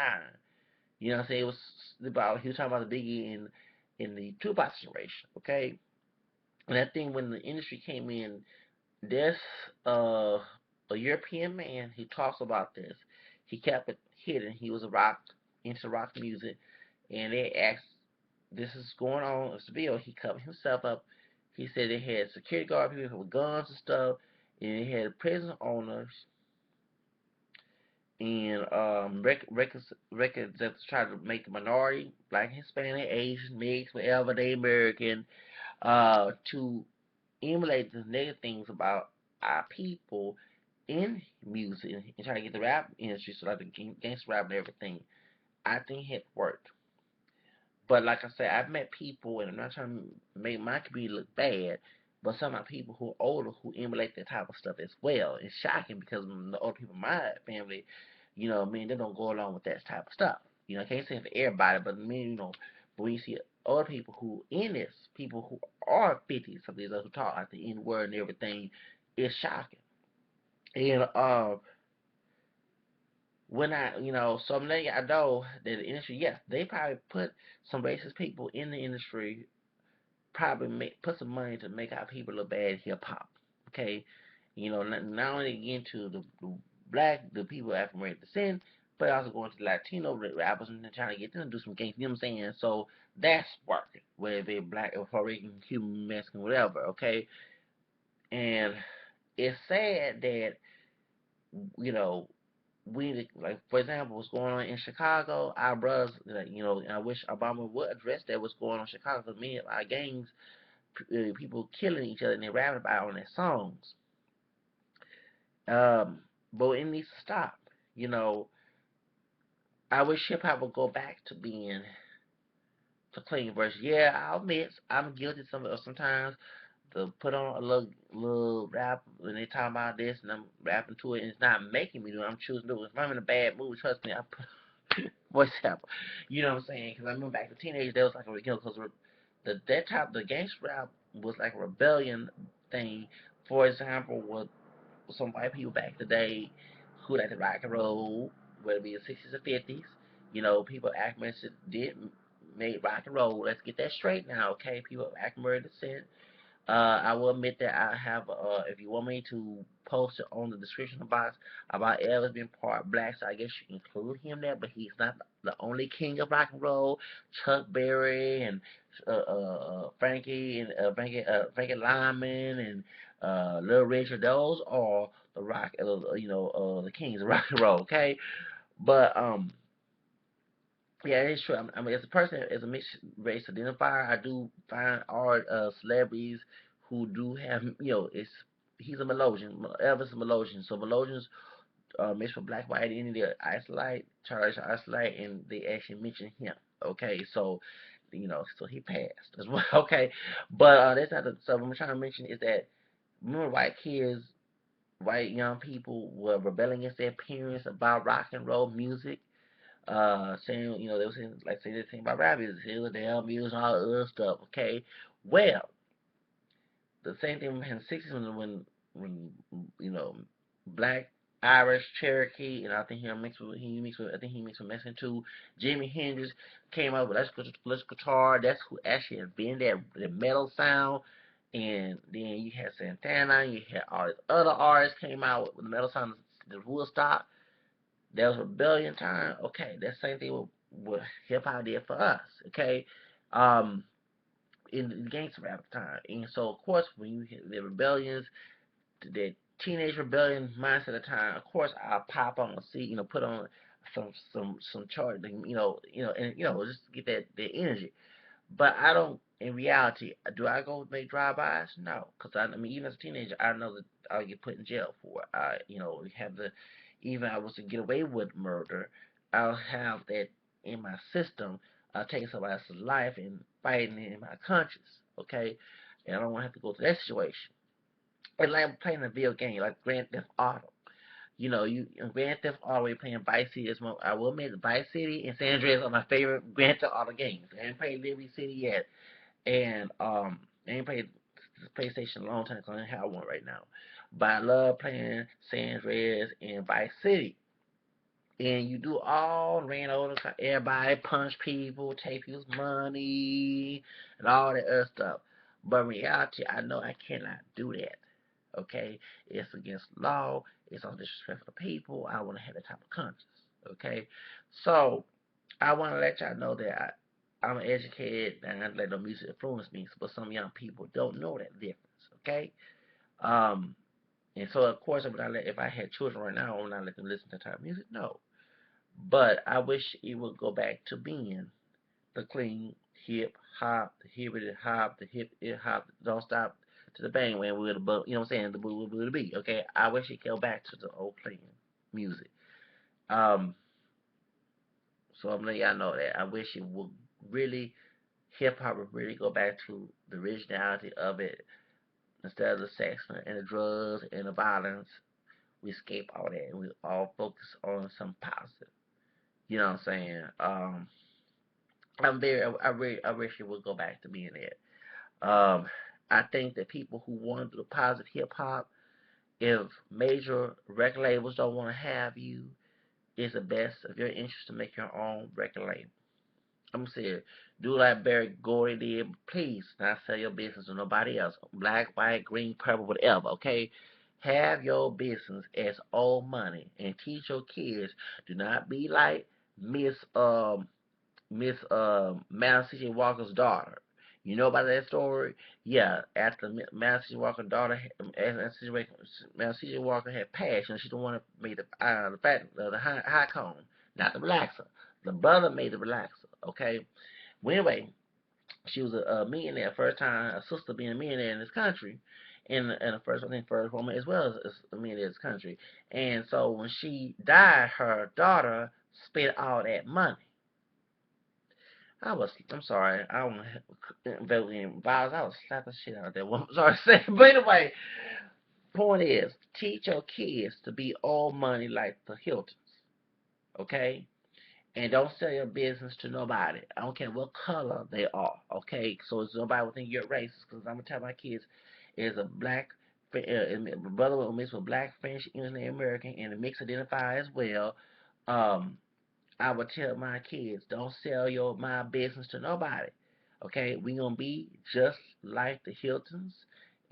You know what I'm saying? It was about he was talking about the Biggie in the Tupac situation. Okay, and I think when the industry came in, this a European man he talks about this. He kept it hidden. He was into rock music, and they asked, "This is going on." It's Seville. He covered himself up. He said they had security guard people with guns and stuff, and they had prison owners and records that try to make the minority, black, Hispanic, Asian, mixed, whatever they American, to emulate the negative things about our people in music and trying to get the rap industry, so like the gangster rap and everything, I think it worked. But like I said, I've met people, and I'm not trying to make my community look bad, but some of my people who are older who emulate that type of stuff as well. It's shocking because the older people in my family, I mean, they don't go along with that type of stuff. I can't say for everybody, but but when you see older people who in this, people who are 50, some of these others who talk like the N word and everything, it's shocking. And when so I'm letting I know that the industry, yes, they probably put some racist people in the industry, probably put some money to make our people look bad in hip hop. Okay, not only get into the black, the people of African American descent, but also going to the Latino rappers and trying to get them to do some gangster. You know what I'm saying? So that's working, whether they're black or Puerto Rican, Cuban, Mexican, whatever. Okay, and it's sad that you know we, like, for example, what's going on in Chicago, our brothers, like, I wish Obama would address that what's going on in Chicago. 'Cause many of our gangs, people killing each other and they're rapping about it on their songs. Um, but it needs to stop. You know, I wish hip hop would go back to being to clean verse. Yeah, I'll admit I'm guilty sometimes to put on a little rap when they talk about this and I'm rapping to it and it's not making me do it. I'm choosing to do it. If I'm in a bad mood, trust me, I put voice sample. You know what I'm saying? Because I remember back to teenage, that was like because the gangster rap was like a rebellion thing. For example, with some white people back today who like to rock and roll, whether it be the 60s or 50s. People African did make rock and roll. Let's get that straight now, okay? People of African American descent, I will admit that I have, if you want me to post it on the description box about Elvis being part black, so I guess you include him there, but he's not the only king of rock and roll. Chuck Berry and Frankie Lyman and Little Richard, those are the the kings of rock and roll, okay? But yeah, it's true. I mean, as a person, as a mixed race identifier, I do find art celebrities who do have, it's he's a Melodian. Elvis is a Melodian. So Melodians mixed with black, white identity, isolate, Charles isolate, and they actually mention him. Okay, so so he passed as well. Okay, but that's not the stuff I'm trying to mention is that remember white kids, white young people were rebelling against their parents about rock and roll music, saying, they were saying, like, say the thing about rabbits, Hillsdale Muse and all the other stuff, okay? Well, the same thing in the 60s when black, Irish, Cherokee, and I think I think he mixed with Mexican too. Jimi Hendrix came up with electric guitar. That's who actually invented the metal sound. And then you had Santana, you had all these other artists came out with the metal sound, the Woodstock. There was rebellion time. Okay, that same thing what hip hop did for us. Okay, um, in the gangster rap time, and so of course when you hit the rebellions, the teenage rebellion mindset of time, of course I'll pop on, see, put on some chart, and just get that energy. But I don't. In reality, do I go make drive-bys? No, because I mean, even as a teenager, I know that I'll get put in jail for it. We have the, even I was to get away with murder, I'll have that in my system. Taking somebody else's life and fighting in my conscience. Okay, and I don't want to have to go through that situation. It's like playing a video game, like Grand Theft Auto. You in Grand Theft Auto, we're playing Vice City. I will admit, Vice City and San Andreas are my favorite Grand Theft Auto games. I haven't played Liberty City yet, and I ain't played PlayStation a long time because I don't have one right now. But I love playing San Andreas and Vice City. And you do all ran over everybody, punch people, take people's money, and all that other stuff. But in reality, I know I cannot do that. Okay, it's against law. It's on disrespect for the people. I want to have that type of conscience. Okay, so I want to let y'all know that I'm educated and I let no music influence me. But some young people don't know that difference. Okay, um, and so of course, if I had children right now, I would not let them listen to type of music. No, but I wish it would go back to being the clean hip hop, the hibbity hop, the hip hop, don't stop to the bang when we were the you know what I'm saying, the boo boo the beat. Okay, I wish it go back to the old playing music. Um, so I'm letting y'all know that I wish it would really hip hop would really go back to the originality of it instead of the sex and the drugs and the violence. We escape all that and we all focus on some positive. You know what I'm saying? I wish it would go back to being that. I think that people who want to do positive hip hop, if major record labels don't want to have you, it's the best of your interest to make your own record label. I'm saying, do like Barry Gordy did. Please not sell your business to nobody else. Black, white, green, purple, whatever. Okay, have your business as old money and teach your kids. Do not be like Miss Madam C.J. Walker's daughter. You know about that story? Yeah, after Madam C.J. Walker's daughter, Madam C.J. Walker had passed, and she don't want to make the high cone, not the relaxer. The brother made the relaxer. Okay. Well, anyway, she was a millionaire first time, a sister being a millionaire in this country, and the first I think first woman as well as a millionaire in this country. And so when she died, her daughter spent all that money. I'm sorry, I don't vote in violence. I was slap the shit out of that woman. Sorry to say, but anyway, point is, teach your kids to be all money like the Hiltons, okay? And don't sell your business to nobody. I don't care what color they are, okay? So it's nobody will think you're racist, because I'm gonna tell my kids, is a black brother will mix with black, French, English, and American, and the mix identify as well. Um, I would tell my kids, don't sell my business to nobody. Okay, we gonna be just like the Hiltons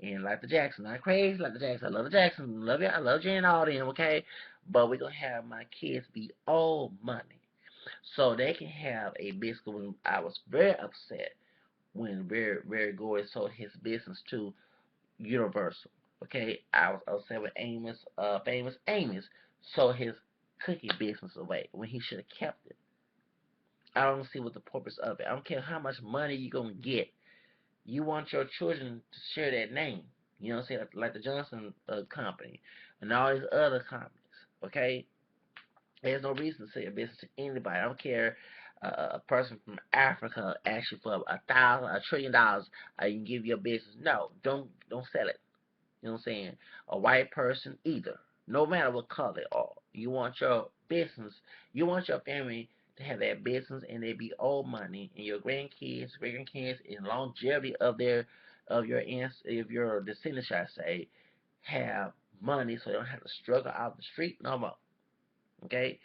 and like the Jacksons. Not crazy like the Jacksons. I love the Jacksons. Love you. I love Jay and all them. Okay, but we gonna have my kids be all money, so they can have a business. When I was very upset when Barry Gordy sold his business to Universal. Okay, I was upset with famous Amos sold his cookie business away when he should have kept it. I don't see what the purpose of it. I don't care how much money you're gonna get. You want your children to share that name. You know what I'm saying? Like the Johnson company and all these other companies. Okay, there's no reason to sell your business to anybody. I don't care. A person from Africa asks you for $1,000, $1 trillion. You can give your business. No, don't sell it. You know what I'm saying? A white person either. No matter what color they are. You want your business, you want your family to have that business and they be old money and your grandkids, great grandkids, and longevity of your descendants, I say, have money so they don't have to struggle out the street no more. Okay?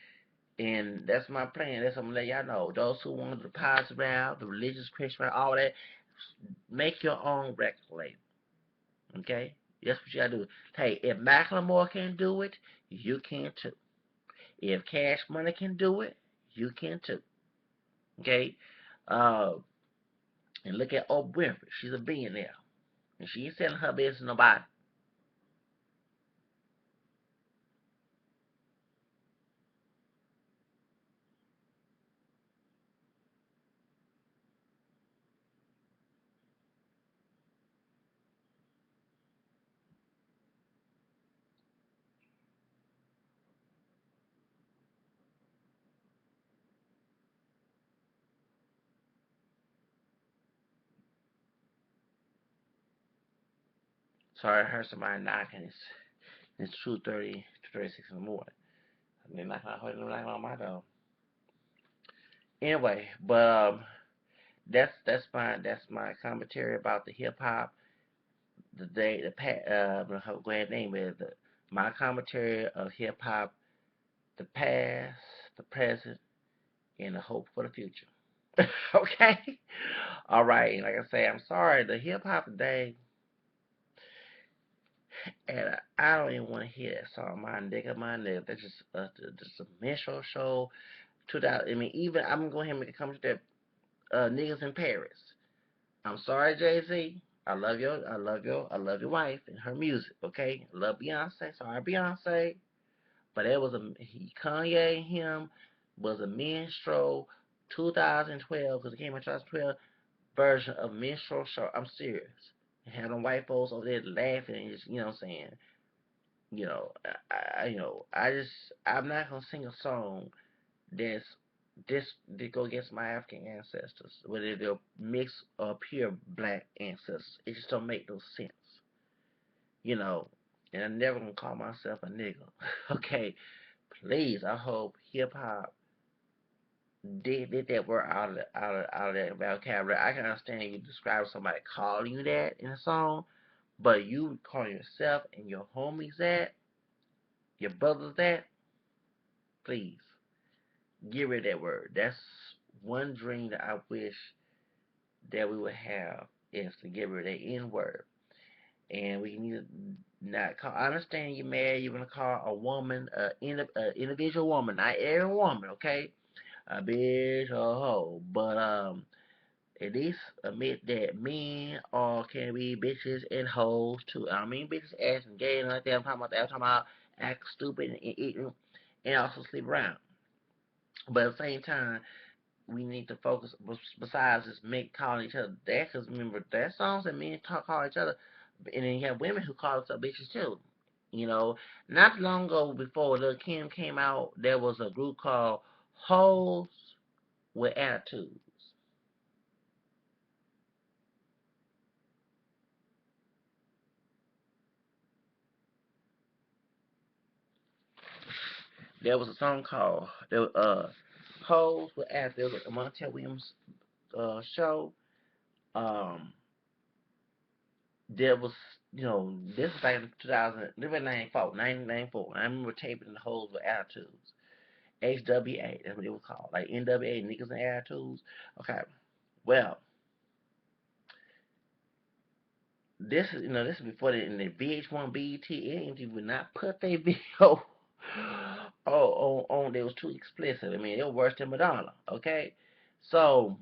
And that's my plan. That's what I'm gonna let y'all know. Those who want the positive route, the religious Christian route, all that, make your own record label. Okay? That's what you gotta do. Hey, if Macklemore can do it, you can too. If Cash Money can do it, you can too. Okay? Uh, and look at Oprah Winfrey. She's a billionaire. And she ain't selling her business to nobody. Sorry, I heard somebody knocking. It's 2:30, 2:36 in the morning. They're knocking on my door. Anyway, but that's my commentary about the hip hop. The day the go ahead and name it. My commentary of hip hop, the past, the present, and the hope for the future. Okay? All right. And like I say, I'm sorry. The hip hop today, and I don't even want to hear that song. My nigga, my nigga. That's just a minstrel show. 2000. I mean, even I'm going to go ahead and make a comment that niggas in Paris. I'm sorry, Jay Z. I love your wife and her music. Okay, I love Beyonce. Sorry, Beyonce. But it was Kanye and him was a minstrel 2012 because it came in 2012 version of minstrel show. I'm serious. And have them white folks over there laughing and just, you know what I'm saying? You know, I'm not gonna sing a song that's this that go against my African ancestors, whether they're mixed or pure black ancestors. It just don't make no sense, you know. And I'm never gonna call myself a nigga. Okay, please. I hope hip hop did that word out of that vocabulary. I can understand you describe somebody calling you that in a song, but you calling yourself and your homies that, your brothers that, please get rid of that word. That's one dream that I wish that we would have is to get rid of the N word. And we need to not call. I understand you're married. You want to call a woman, individual woman, not every woman, okay? A bitch or a hoe, but at least admit that men all can be bitches and hoes too. I mean bitches ass and gay and like that. I'm talking about that. I'm talking about act stupid and eating and also sleep around. But at the same time, we need to focus besides just make calling each other that, because remember that songs that men call each other, and then you have women who call themselves bitches too. You know, not long ago before Lil Kim came out, there was a group called Hoes with Attitudes. There was a song called Hoes with Attitudes. There was a Montel Williams show. Um, there was, this was back in 2000, this was 1994. I remember taping the Hoes with Attitudes. HWA, that's what it was called. Like NWA, niggas and attitudes. Okay. Well, this is before in the VH1 BET AMG would not put their video on. They was too explicit. I mean, they were worse than Madonna. Okay. So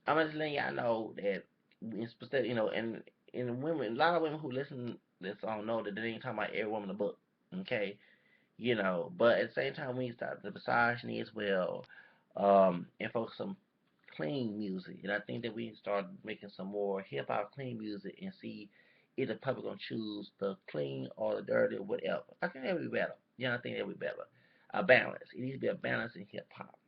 I'm just letting y'all know that in specific, and women, a lot of women who listen to this song know that they ain't talking about every woman in the book. Okay. But at the same time, we need to stop the misogyny as well, and focus on clean music. And I think that we need to start making some more hip hop clean music and see if the public gonna choose the clean or the dirty or whatever. I think that would be better. I think that would be better. A balance. It needs to be a balance in hip hop.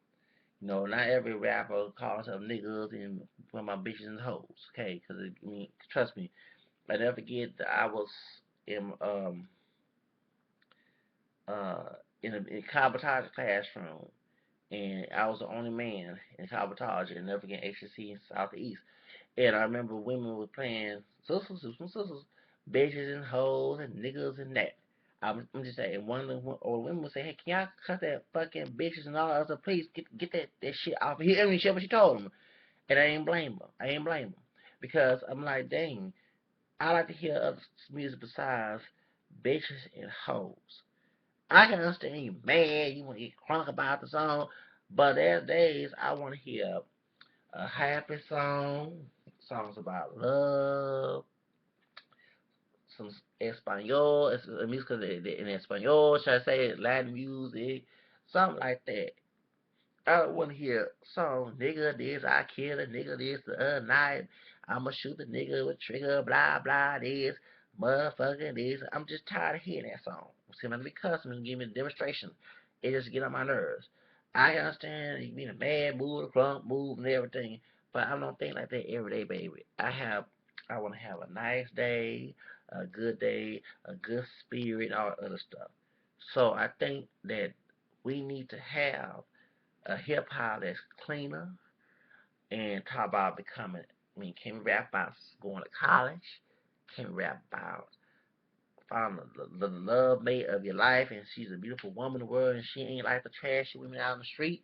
Not every rapper calls themselves niggas and put my bitches and hoes. Okay, because I mean, trust me, I never forget that I was in uh in a cabotage classroom, and I was the only man in cabotage, and never forget HCC in Southeast. And I remember women were playing sisters, bitches and hoes and niggas and that. I'm just saying, one of the old women would say, "Hey, can y'all cut that fucking bitches and all that other? Please get that shit off of here." I mean, shit, what she told him, and I ain't blame her. I ain't blame her because I'm like, dang, I like to hear other music besides bitches and hoes. I can understand you mad, you want to get crunk about the song, but there's days I want to hear a happy song, songs about love, some Espanol, music in Espanol, should I say, Latin music, something like that. I don't want to hear song, nigga this, I kill a nigga this the other night, I'ma shoot the nigga with trigger, blah, blah, this, motherfucking this. I'm just tired of hearing that song. See, I'm be cussing and give me a demonstration. It just get on my nerves. I understand you being a bad mood, a crump mood, and everything, but I don't think like that every day, baby. I want to have a nice day, a good spirit, all other stuff. So I think that we need to have a hip hop that's cleaner and talk about becoming. I mean, can we rap about going to college? Can we rap about finding the love mate of your life, and she's a beautiful woman in the world, and she ain't like the trashy women out on the street.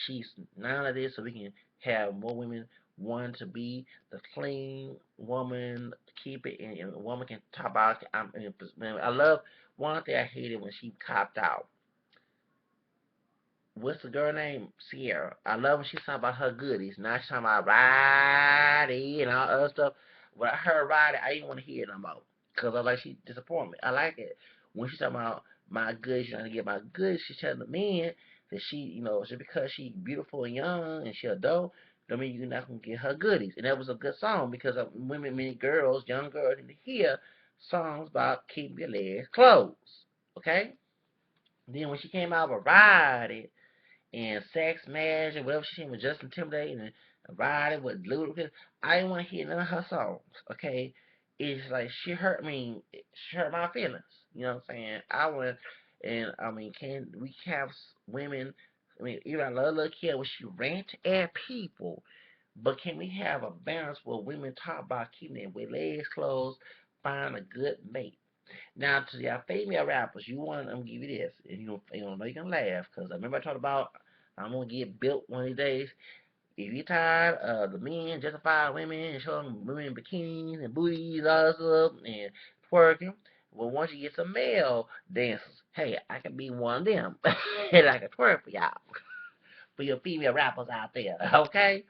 She's none of this, so we can have more women want to be the clean woman, keep it, and a woman can talk about. I love one thing I hated when she copped out. What's the girl name? Sierra. I love when she's talking about her goodies. Now she's talking about Roddy and all other stuff. When I heard Roddy, I didn't want to hear it no more. Because I like she disappointed me. I like it. When she's talking about my goods, trying to get my goods, she's telling the men that she, just because she's beautiful and young and she adult, don't mean you're not gonna get her goodies. And that was a good song because women, many girls, young girls, need to hear songs about keeping your legs closed. Okay. Then when she came out with Ride It and Sex Magic, whatever she came with Justin Timberlake and Ride It with Ludacris, I didn't want to hear none of her songs. Okay. It's like she hurt my feelings. You know what I'm saying? Can we have women? I mean, even I love Lil Kim when she rant at people, but can we have a balance where women talk about keeping their legs closed, find a good mate? Now, to y'all female rappers, I'm gonna give you this, and know you're gonna laugh, because I remember I talked about I'm gonna get built one of these days. If you're tired of the men justify women and showing women bikinis and booties, all that stuff, and twerking, well, once you get some male dancers, hey, I can be one of them, and I can twerk for y'all, for your female rappers out there, okay?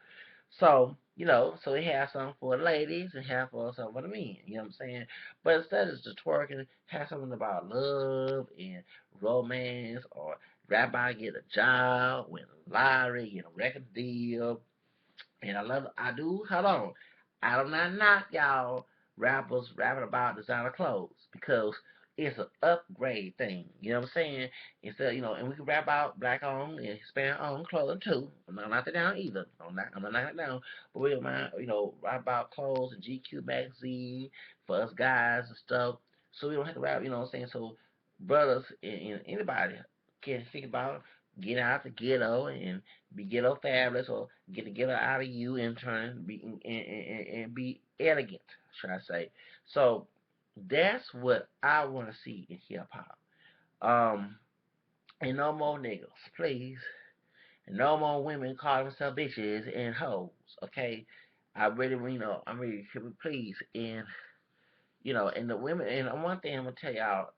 So, so it has something for the ladies and have for some for the men, you know what I'm saying? But instead of just twerking, have something about love and romance, or rabbi get a job, win a lottery, get a record deal, and hold on. I do not knock y'all rappers rapping about designer clothes because it's an upgrade thing. You know what I'm saying? Instead, and we can rap about black owned and Hispanic owned clothing too. I'm not knocking it down either. I'm not knocking it down. But we don't mind, rap about clothes and GQ magazine for us guys and stuff. So we don't have to rap, you know what I'm saying? So brothers and anybody can think about getting out the ghetto and be ghetto fabulous, or get the ghetto out of you and try and be elegant, should I say? So that's what I want to see in hip hop. And no more niggas, please. And no more women calling themselves bitches and hoes. Okay, I'm really please. And and the women. And one thing I'm gonna tell y'all,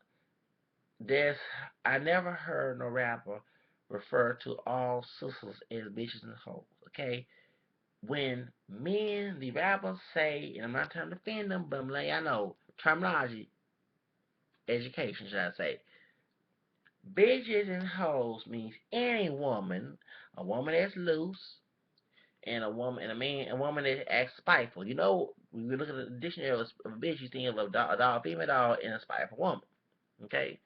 there's I never heard no rapper refer to all sisters as bitches and hoes. Okay, when men, the rappers say, and I'm not trying to defend them, but I'm letting y'all know, terminology, education, should I say, bitches and hoes means any woman, a woman that's loose, and a woman that acts spiteful. When you look at the dictionary of a bitch, you think of a dog, female dog, and a spiteful woman. Okay,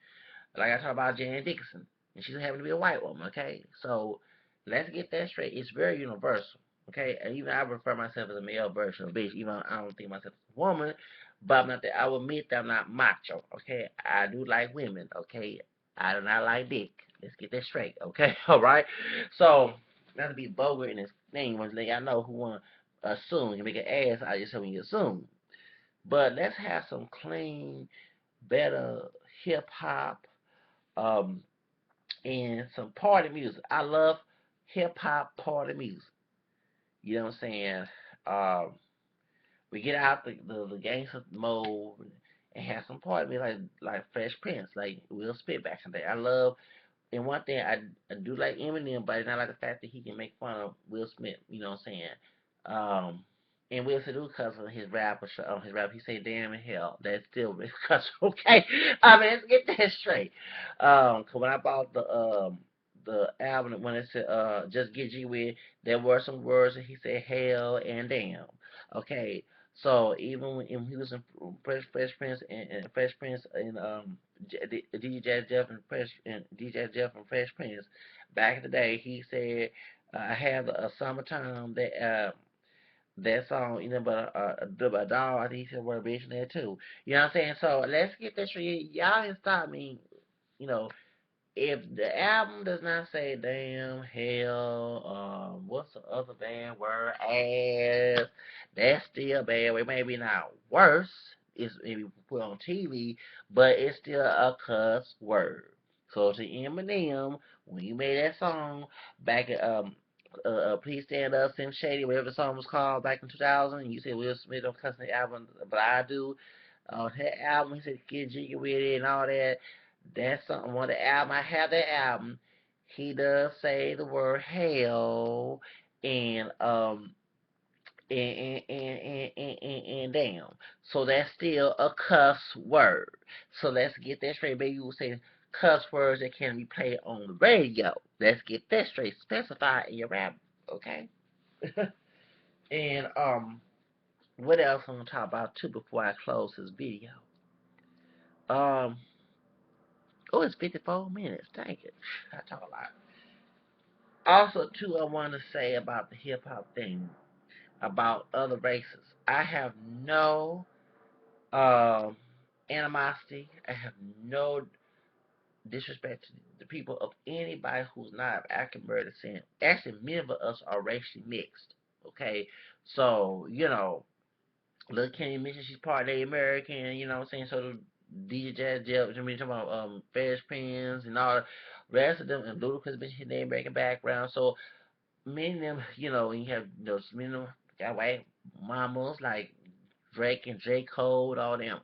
like I talked about Janet Dickinson, and she's happened to be a white woman. Okay, so let's get that straight. It's very universal. Okay, and even I refer myself as a male version of bitch, even though I don't think myself as a woman, but I'm not that. I will admit that I'm not macho. Okay, I do like women. Okay, I do not like dick. Let's get that straight. Okay, all right. So not to be vulgar in this thing, want to let y'all know who want to assume. You make an ass out of yourself when you assume. But let's have some clean, better hip hop, um, and some party music. I love hip hop party music. You know what I'm saying? Um, we get out the gangster mode and have some party music like Fresh Prince, like Will Smith back in the day. I love, and one thing I do like Eminem, but I not like the fact that he can make fun of Will Smith. You know what I'm saying? Um, and Will Smith, because of his rap, he say "damn in hell." That's still because okay. I mean, let's get that straight. 'Cause when I bought the album, when it said "Just Get G With," there were some words that he said "hell" and "damn." Okay. So even when he was in Fresh Prince and Fresh Prince and DJ Jeff and DJ Jeff and Fresh Prince. Back in the day, he said, "I have a summertime that song, but a dog." I think he said word bitch in there too. You know what I'm saying? So let's get this straight. Y'all didn't stop me. You know, if the album does not say damn, hell, what's the other bad word? Ass, that's still bad. It may be not worse. It's maybe put on TV, but it's still a cuss word. So to Eminem, when you made that song back at Please Stand Up, Slim Shady, whatever the song was called back in 2000, you said Will Smith don't cuss in the album, but I do. That album, he said get jiggy with it and all that. That's something. On the album, I have that album. He does say the word hell and and damn. So that's still a cuss word. So let's get that straight. Maybe you will say cuss words that can be played on the radio. Let's get that straight. Specify in your rap, okay? And what else I'm gonna talk about too before I close this video? Um, oh, it's 54 minutes. Dang it, I talk a lot. Also, too, I want to say about the hip hop thing about other races. I have no um animosity. I have no disrespect to the people of anybody who's not of African American descent. Actually, many of us are racially mixed. Okay, so Lil Kenny mentioned she's part Native American. You know what I'm saying? So the DJ Jazz Jeff, I mean, talking about Ferris Prince and all the rest of them, and Ludacris mentioned his Native American background. So many of them, and you have many of them got white mamas like Drake and J. Cole, all them.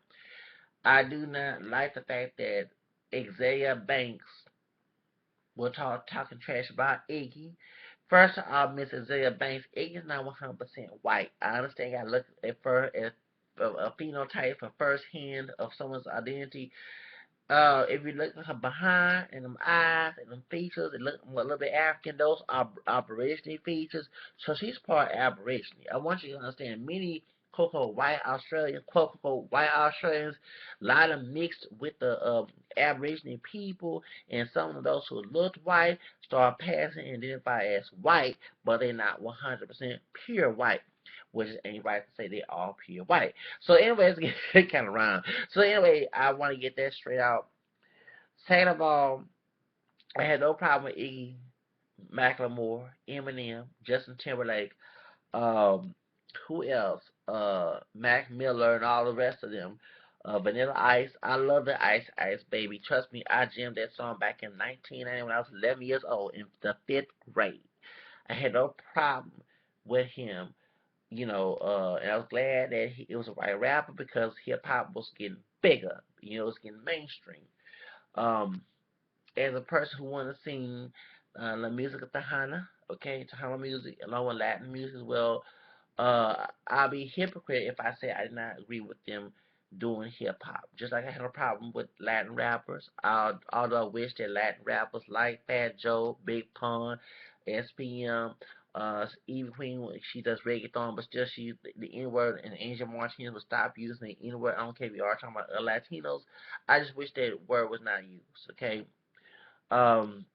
I do not like the fact that Xavier Banks will talking trash about Iggy. First of all, Miss Azalea Banks, Iggy's not 100% white. I understand you gotta look at her as a phenotype for first hand of someone's identity. If you look at her behind and them eyes and them features, it look a little bit African. Those are Aborigine features. So she's part Aborigine. I want you to understand many Coco white Australians, quote unquote white Australians, a lot of mixed with the Aborigine people, and some of those who looked white start passing and identify as white, but they're not 100% pure white, which ain't right to say they're all pure white. So, anyways, it kind of rhymes. So, anyway, I want to get that straight out. Second of all, I had no problem with Iggy, Macklemore, Eminem, Justin Timberlake, um, who else? Mac Miller and all the rest of them. Vanilla Ice. I love the Ice Ice Baby. Trust me, I jammed that song back in 1990 when I was 11 years old in the fifth grade. I had no problem with him, and I was glad that it was a white rapper because hip hop was getting bigger. It was getting mainstream. Um, as a person who want to sing La Musica Tejana, okay, Tejana music, along with Latin music as well, I'll be hypocrite if I say I did not agree with them doing hip hop. Just like I had a problem with Latin rappers, although I wish that Latin rappers like Fat Joe, Big Pun, SPM, Eve Queen, she does reggaeton, but still she used the N word, and Angel Martinez would stop using the N word. I don't care if you are talking about Latinos. I just wish that word was not used. Okay. Um,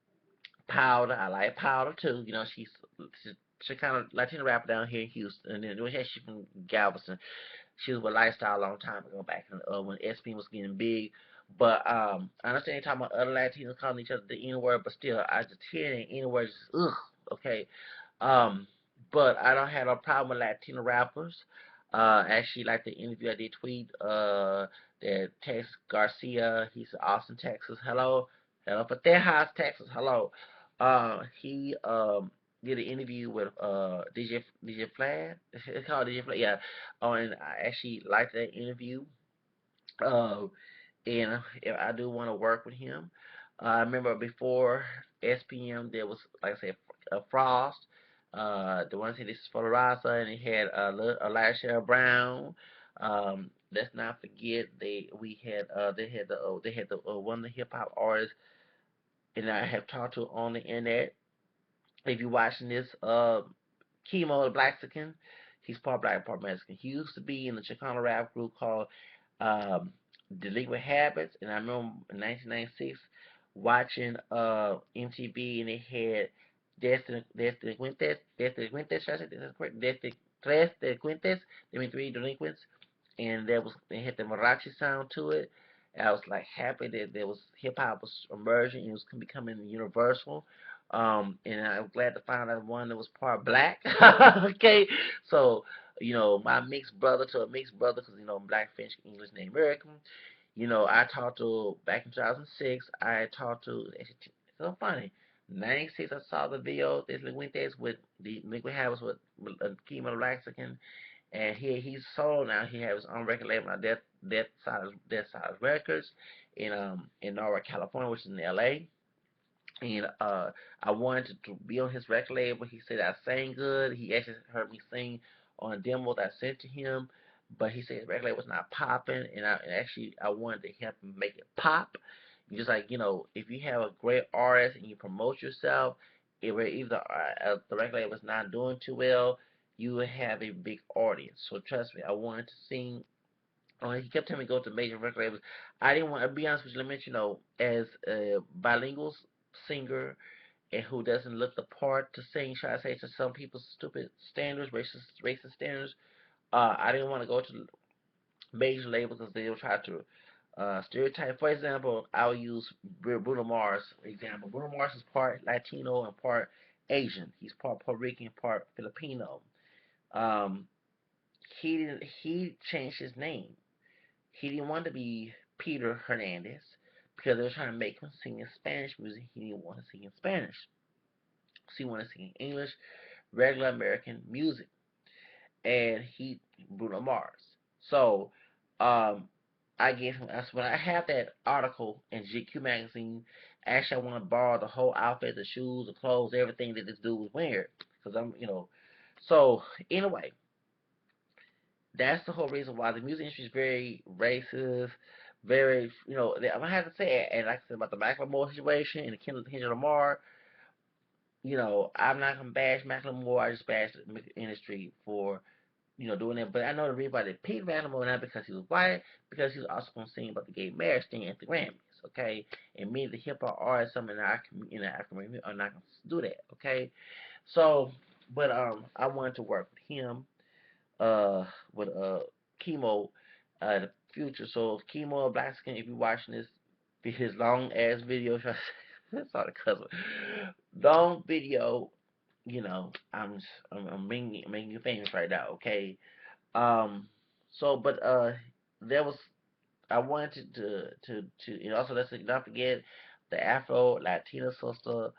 Powder, I like Powder too. She's kind of Latino rapper down here in Houston, and then she's from Galveston. She was with Lifestyle a long time ago, back when SP was getting big. But I understand you're talking about other Latinos calling each other the N word, but still, I just hear the N word, just ugh. Okay. Um, but I don't have a problem with Latino rappers. Actually, like the interview I did tweet that Tex Garcia, he's in Austin, Texas. Hello for Tejas, Texas. Hello. He did an interview with DJ Flad. It's called DJ Flad. Yeah. Oh, and I actually liked that interview. Uh, and if I do want to work with him. I remember before SPM there was, like I said, Frost. The one thing, this is for the Rasa, and he had Elisha Brown. Let's not forget they had the one of the hip hop artists, and I have talked to on the internet. If you're watching this, Chemo the Blaxican, he's part black, part Mexican. He used to be in the Chicano rap group called um, Delinquent Habits, and I remember in 1996 watching MTV, and they had Delincuentes, should I say that's correct? Tres Delincuentes, I mean three delinquents, and they had the Marachi sound to it. And I was like happy that there was hip hop was emerging, it was becoming universal. And I'm glad to find out one that was part black. Okay, so my mixed brother to a mixed brother, because I'm black, French, English, Native American. I talked to back in 2006. I talked to. It's so funny. 96, I saw the video. This Linguintes with the Liquid Habits with Chemo Mexican, and he's solo now. He has his own record label now, Death Side Records, in Norwalk, California, which is in L.A. And I wanted to be on his record label. He said I sang good. He actually heard me sing on a demo that I sent to him, but he said his record label was not popping, and I wanted to help him make it pop. Just like if you have a great artist and you promote yourself, if either the record label is not doing too well, you would have a big audience. So trust me, I wanted to sing. He kept telling me to go to major record labels. I didn't want to be honest with you. Let me let you know, as a bilingual singer and who doesn't look the part to sing, should I say, to some people's stupid standards, racist standards. I didn't want to go to major labels because they'll try to stereotype. For example, I'll use Bruno Mars example. Bruno Mars is part Latino and part Asian. He's part Puerto Rican, part Filipino. Um, he changed his name. He didn't want to be Peter Hernandez because they were trying to make him sing in Spanish music. He didn't want to sing in Spanish. So he wanted to sing in English, regular American music. And he Bruno Mars. So um I gave him that's when I have that article in GQ magazine. Actually, I want to borrow the whole outfit, the shoes, the clothes, everything that this dude was wearing, because I'm. So anyway, that's the whole reason why the music industry is very racist, very I'm gonna have to say it. And like I said about the Macklemore situation and the Kendrick Lamar, I'm not gonna bash Macklemore. I just bash the industry for doing that. But I know the reason why they picked Macklemore not because he was white, because he was also gonna sing about the gay marriage thing at the Grammys, okay? And me, the hip hop artist, something that I can, are not gonna do that, okay? So, but I wanted to work with him, with Chemo, the future. So Chemo Black Skin, if you're watching this, his long ass video, sorry, cousin, long video. I'm making you famous right now, okay? Um, but there was I wanted and also let's not forget the Afro Latina sister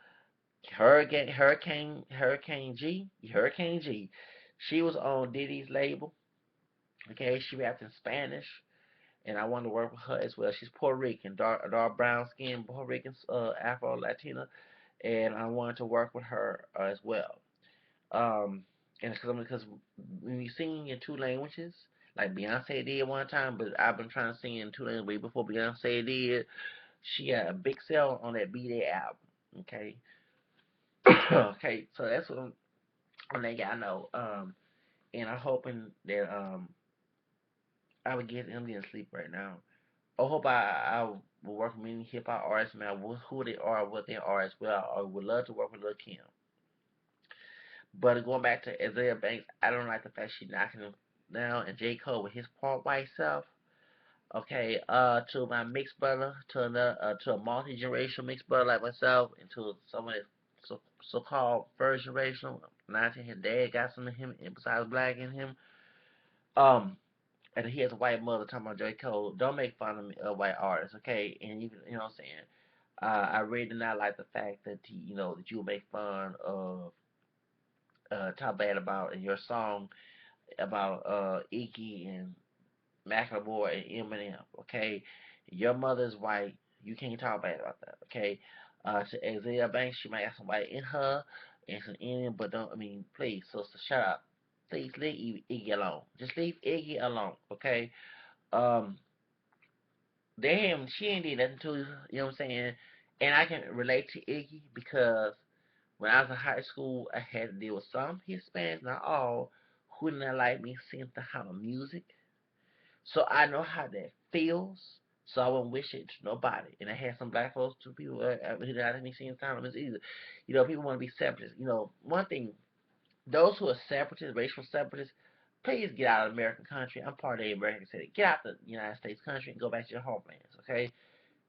Hurricane G. She was on Diddy's label. Okay, she rapped in Spanish, and I wanted to work with her as well. She's Puerto Rican, dark brown skin, Puerto Rican, Afro Latina, and I wanted to work with her as well. Um, and it's because when you sing in two languages, like Beyonce did one time, but I've been trying to sing in two languages way before Beyonce did. She had a big sell on that B Day album. Okay, okay, so that's what I'm letting y'all know. And I'm hoping that I would get them to sleep right now. I hope I will work with many hip hop artists, man, who they are, what they are as well. I would love to work with Lil Kim. But going back to Isaiah Banks, I don't like the fact she knocking him down, and J. Cole with his part white self. Okay, to my mixed brother, to a multi-generational mixed brother like myself, and to someone that's so-called first generational, not to his dad got some of him besides black in him. Um, and he has a white mother talking about J. Cole. Don't make fun of me, white artists, okay? And you know what I'm saying. I really do not like the fact that that you make fun of, talk bad about in your song about Iggy and Macklemore and Eminem. Okay, your mother's white. You can't talk bad about that. Okay, to Isaiah Banks, she might have some white in her and some Indian, but don't. I mean, please, sister, shut up. Please leave Iggy alone. Just leave Iggy alone. Okay. Um, damn, she ain't did nothing to you. You know what I'm saying? And I can relate to Iggy because when I was in high school, I had to deal with some Hispanics, not all, who did not like me singing the kind of music. So I know how that feels. So I wouldn't wish it to nobody. And I had some black folks, two people who did not like me singing the kind of music either. People want to be separatists. One thing, those who are separatists, racial separatists, please get out of American country. I'm part of the American city. Get out the United States country and go back to your homelands, okay?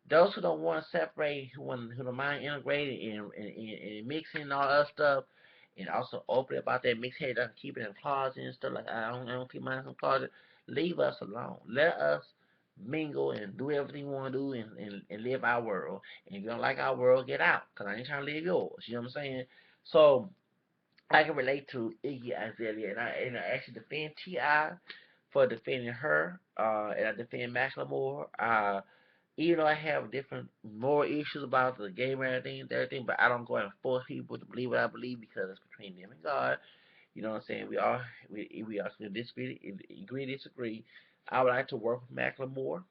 Those who don't want to separate, who don't mind integrating and mixing and all that stuff, and also open about that mixed head, doesn't keep it in closet and stuff like I don't keep mine in the closet. Leave us alone. Let us mingle and do everything we want to do and live our world. And if you don't like our world, get out. Cause I ain't trying to live yours. You know what I'm saying? So I can relate to Iggy Azalea, and I actually defend Ti for defending her, and I defend Macklemore. Even though I have different more issues about the gay marriage thing and everything, but I don't go and force people to believe what I believe because it's between them and God. You know what I'm saying? We are going to disagree. I would like to work with Macklemore.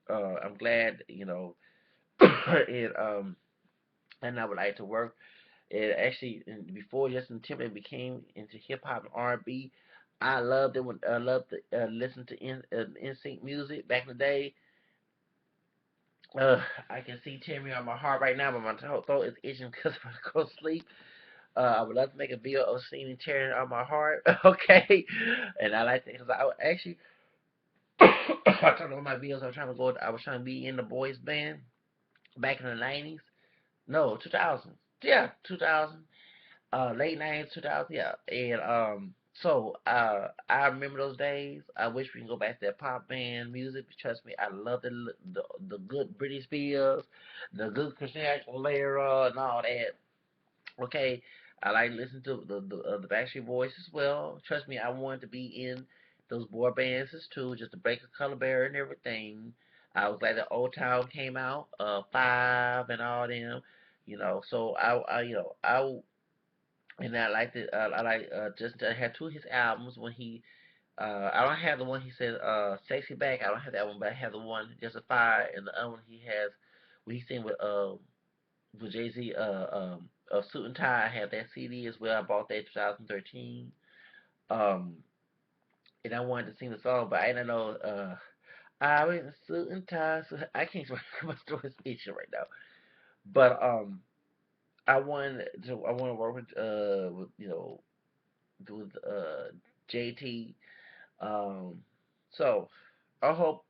I'm glad, and I would like to work. It actually before Justin Timberlake became into hip hop and R&B, I loved it when I loved to listen to NSYNC music back in the day. Uh, I can see tearing on my heart right now, but my throat is itching because I'm gonna go to sleep. I would love to make a video of singing tearing on my heart, okay? And I like to because I actually I told all my videos I was trying to go. I was trying to be in the boys band back in the 90s. No, 2000s. Yeah, 2000. Late 90s, 2000. Yeah, and so I remember those days. I wish we can go back to that pop band music. Trust me, I love the good British Spears, the good Christina Aguilera, and all that. Okay, I like listening to the Backstreet Boys as well. Trust me, I wanted to be in those boy bands too, just to break the color barrier and everything. I was glad that Old Town came out, Five and all them, So and I liked it. I like just I had two of his albums when he. I don't have the one he said, "Sexy Back." I don't have that one, but I have the one Justified, and the other one he has, where he sing with Jay Z, Suit and Tie. I have that CD as well. I bought that in 2013. Um, and I wanted to sing the song, but I didn't know. I was in suit and tie, so I can't remember my story speech right now. But I want to work with with JT. Um, so I hope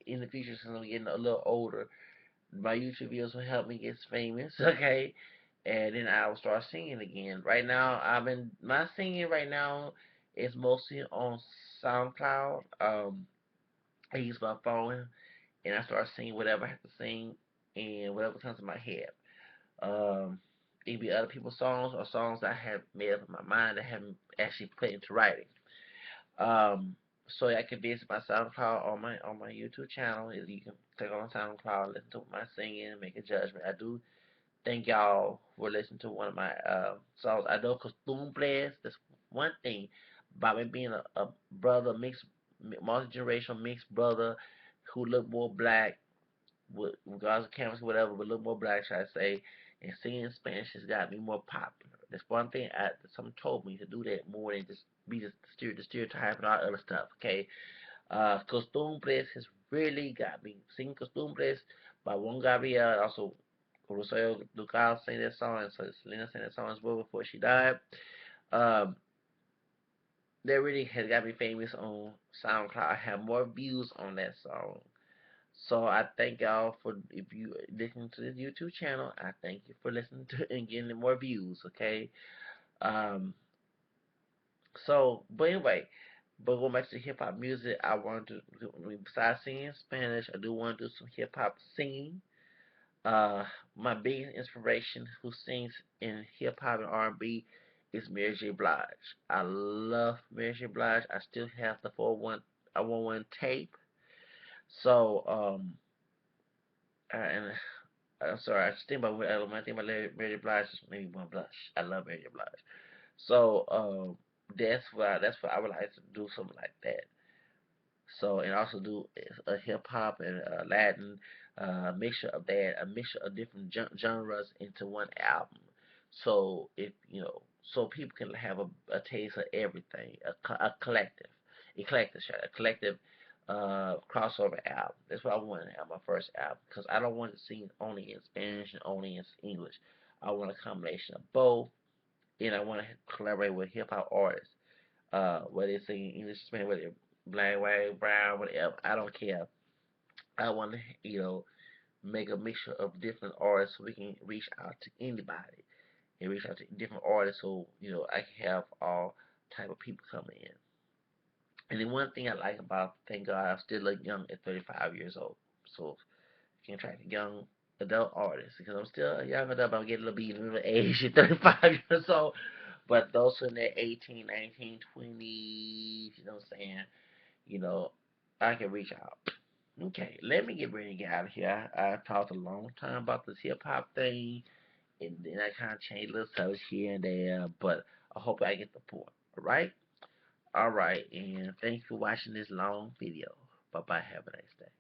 in the future, since I'm getting a little older, my YouTube videos will help me get famous. Okay, and then I will start singing again. Right now, my singing right now is mostly on SoundCloud. I use my phone and I start singing whatever I have to sing and whatever comes to my head. Um, it could be other people's songs or songs I have made up in my mind that I haven't actually put into writing. Um, so I can visit my SoundCloud on my YouTube channel. You can click on SoundCloud, listen to my singing, and make a judgment. I do thank y'all for listening to one of my songs. I know Costumbres, that's one thing about me being a brother, mixed, multi-generational mixed brother who look more black, with regardless of campus, whatever, but look more black, should I say, and singing Spanish has got me more popular. That's one thing that someone told me to do that more than just be the stereotype and all that other stuff, okay? Costumbres has really got me. Singing Costumbres by Juan Gabriel, also Rosario Ducal sang that song, and so Selena sang that song as well before she died. Um, that really has got me famous on SoundCloud. I have more views on that song. So I thank y'all for if you listen to this YouTube channel. I thank you for listening to and getting more views. Okay. Um. But anyway, but going back to hip hop music, I want to besides singing Spanish, I do want to do some hip hop singing. Uh, my biggest inspiration who sings in hip hop and R&B is Mary J. Blige. I love Mary J. Blige. I still have the 411 tape. So and I'm sorry, I just think about when I think about Mary J. Blige, just made me want to blush. I love Mary J. Blige. So that's why I would like to do something like that. So and also do a hip hop and Latin mixture of that, a mixture of different genres into one album. So if so people can have a taste of everything, a collective, a collective crossover album. That's what I want to have my first album because I don't want to sing only in Spanish and only in English. I want a combination of both, and I want to collaborate with hip hop artists whether it's singing English, Spanish, whether it's black, white, brown, whatever. I don't care. I want to, make a mixture of different artists so we can reach out to anybody and reach out to different artists so, I can have all type of people coming in. And then one thing I like about, thank God, I'm still look young at 35 years old. So you can attract young adult artists because I'm still a young adult, but I'm getting a little bit of middle age at 35 years old. But those who in their 18, 19, 20s, you know what I'm saying? you know, I can reach out. Okay, let me get ready to get out of here. I talked a long time about this hip hop thing, and then I kind of changed little subjects here and there, but I hope I get the point. All right? All right, and thanks for watching this long video. Bye bye. Have a nice day.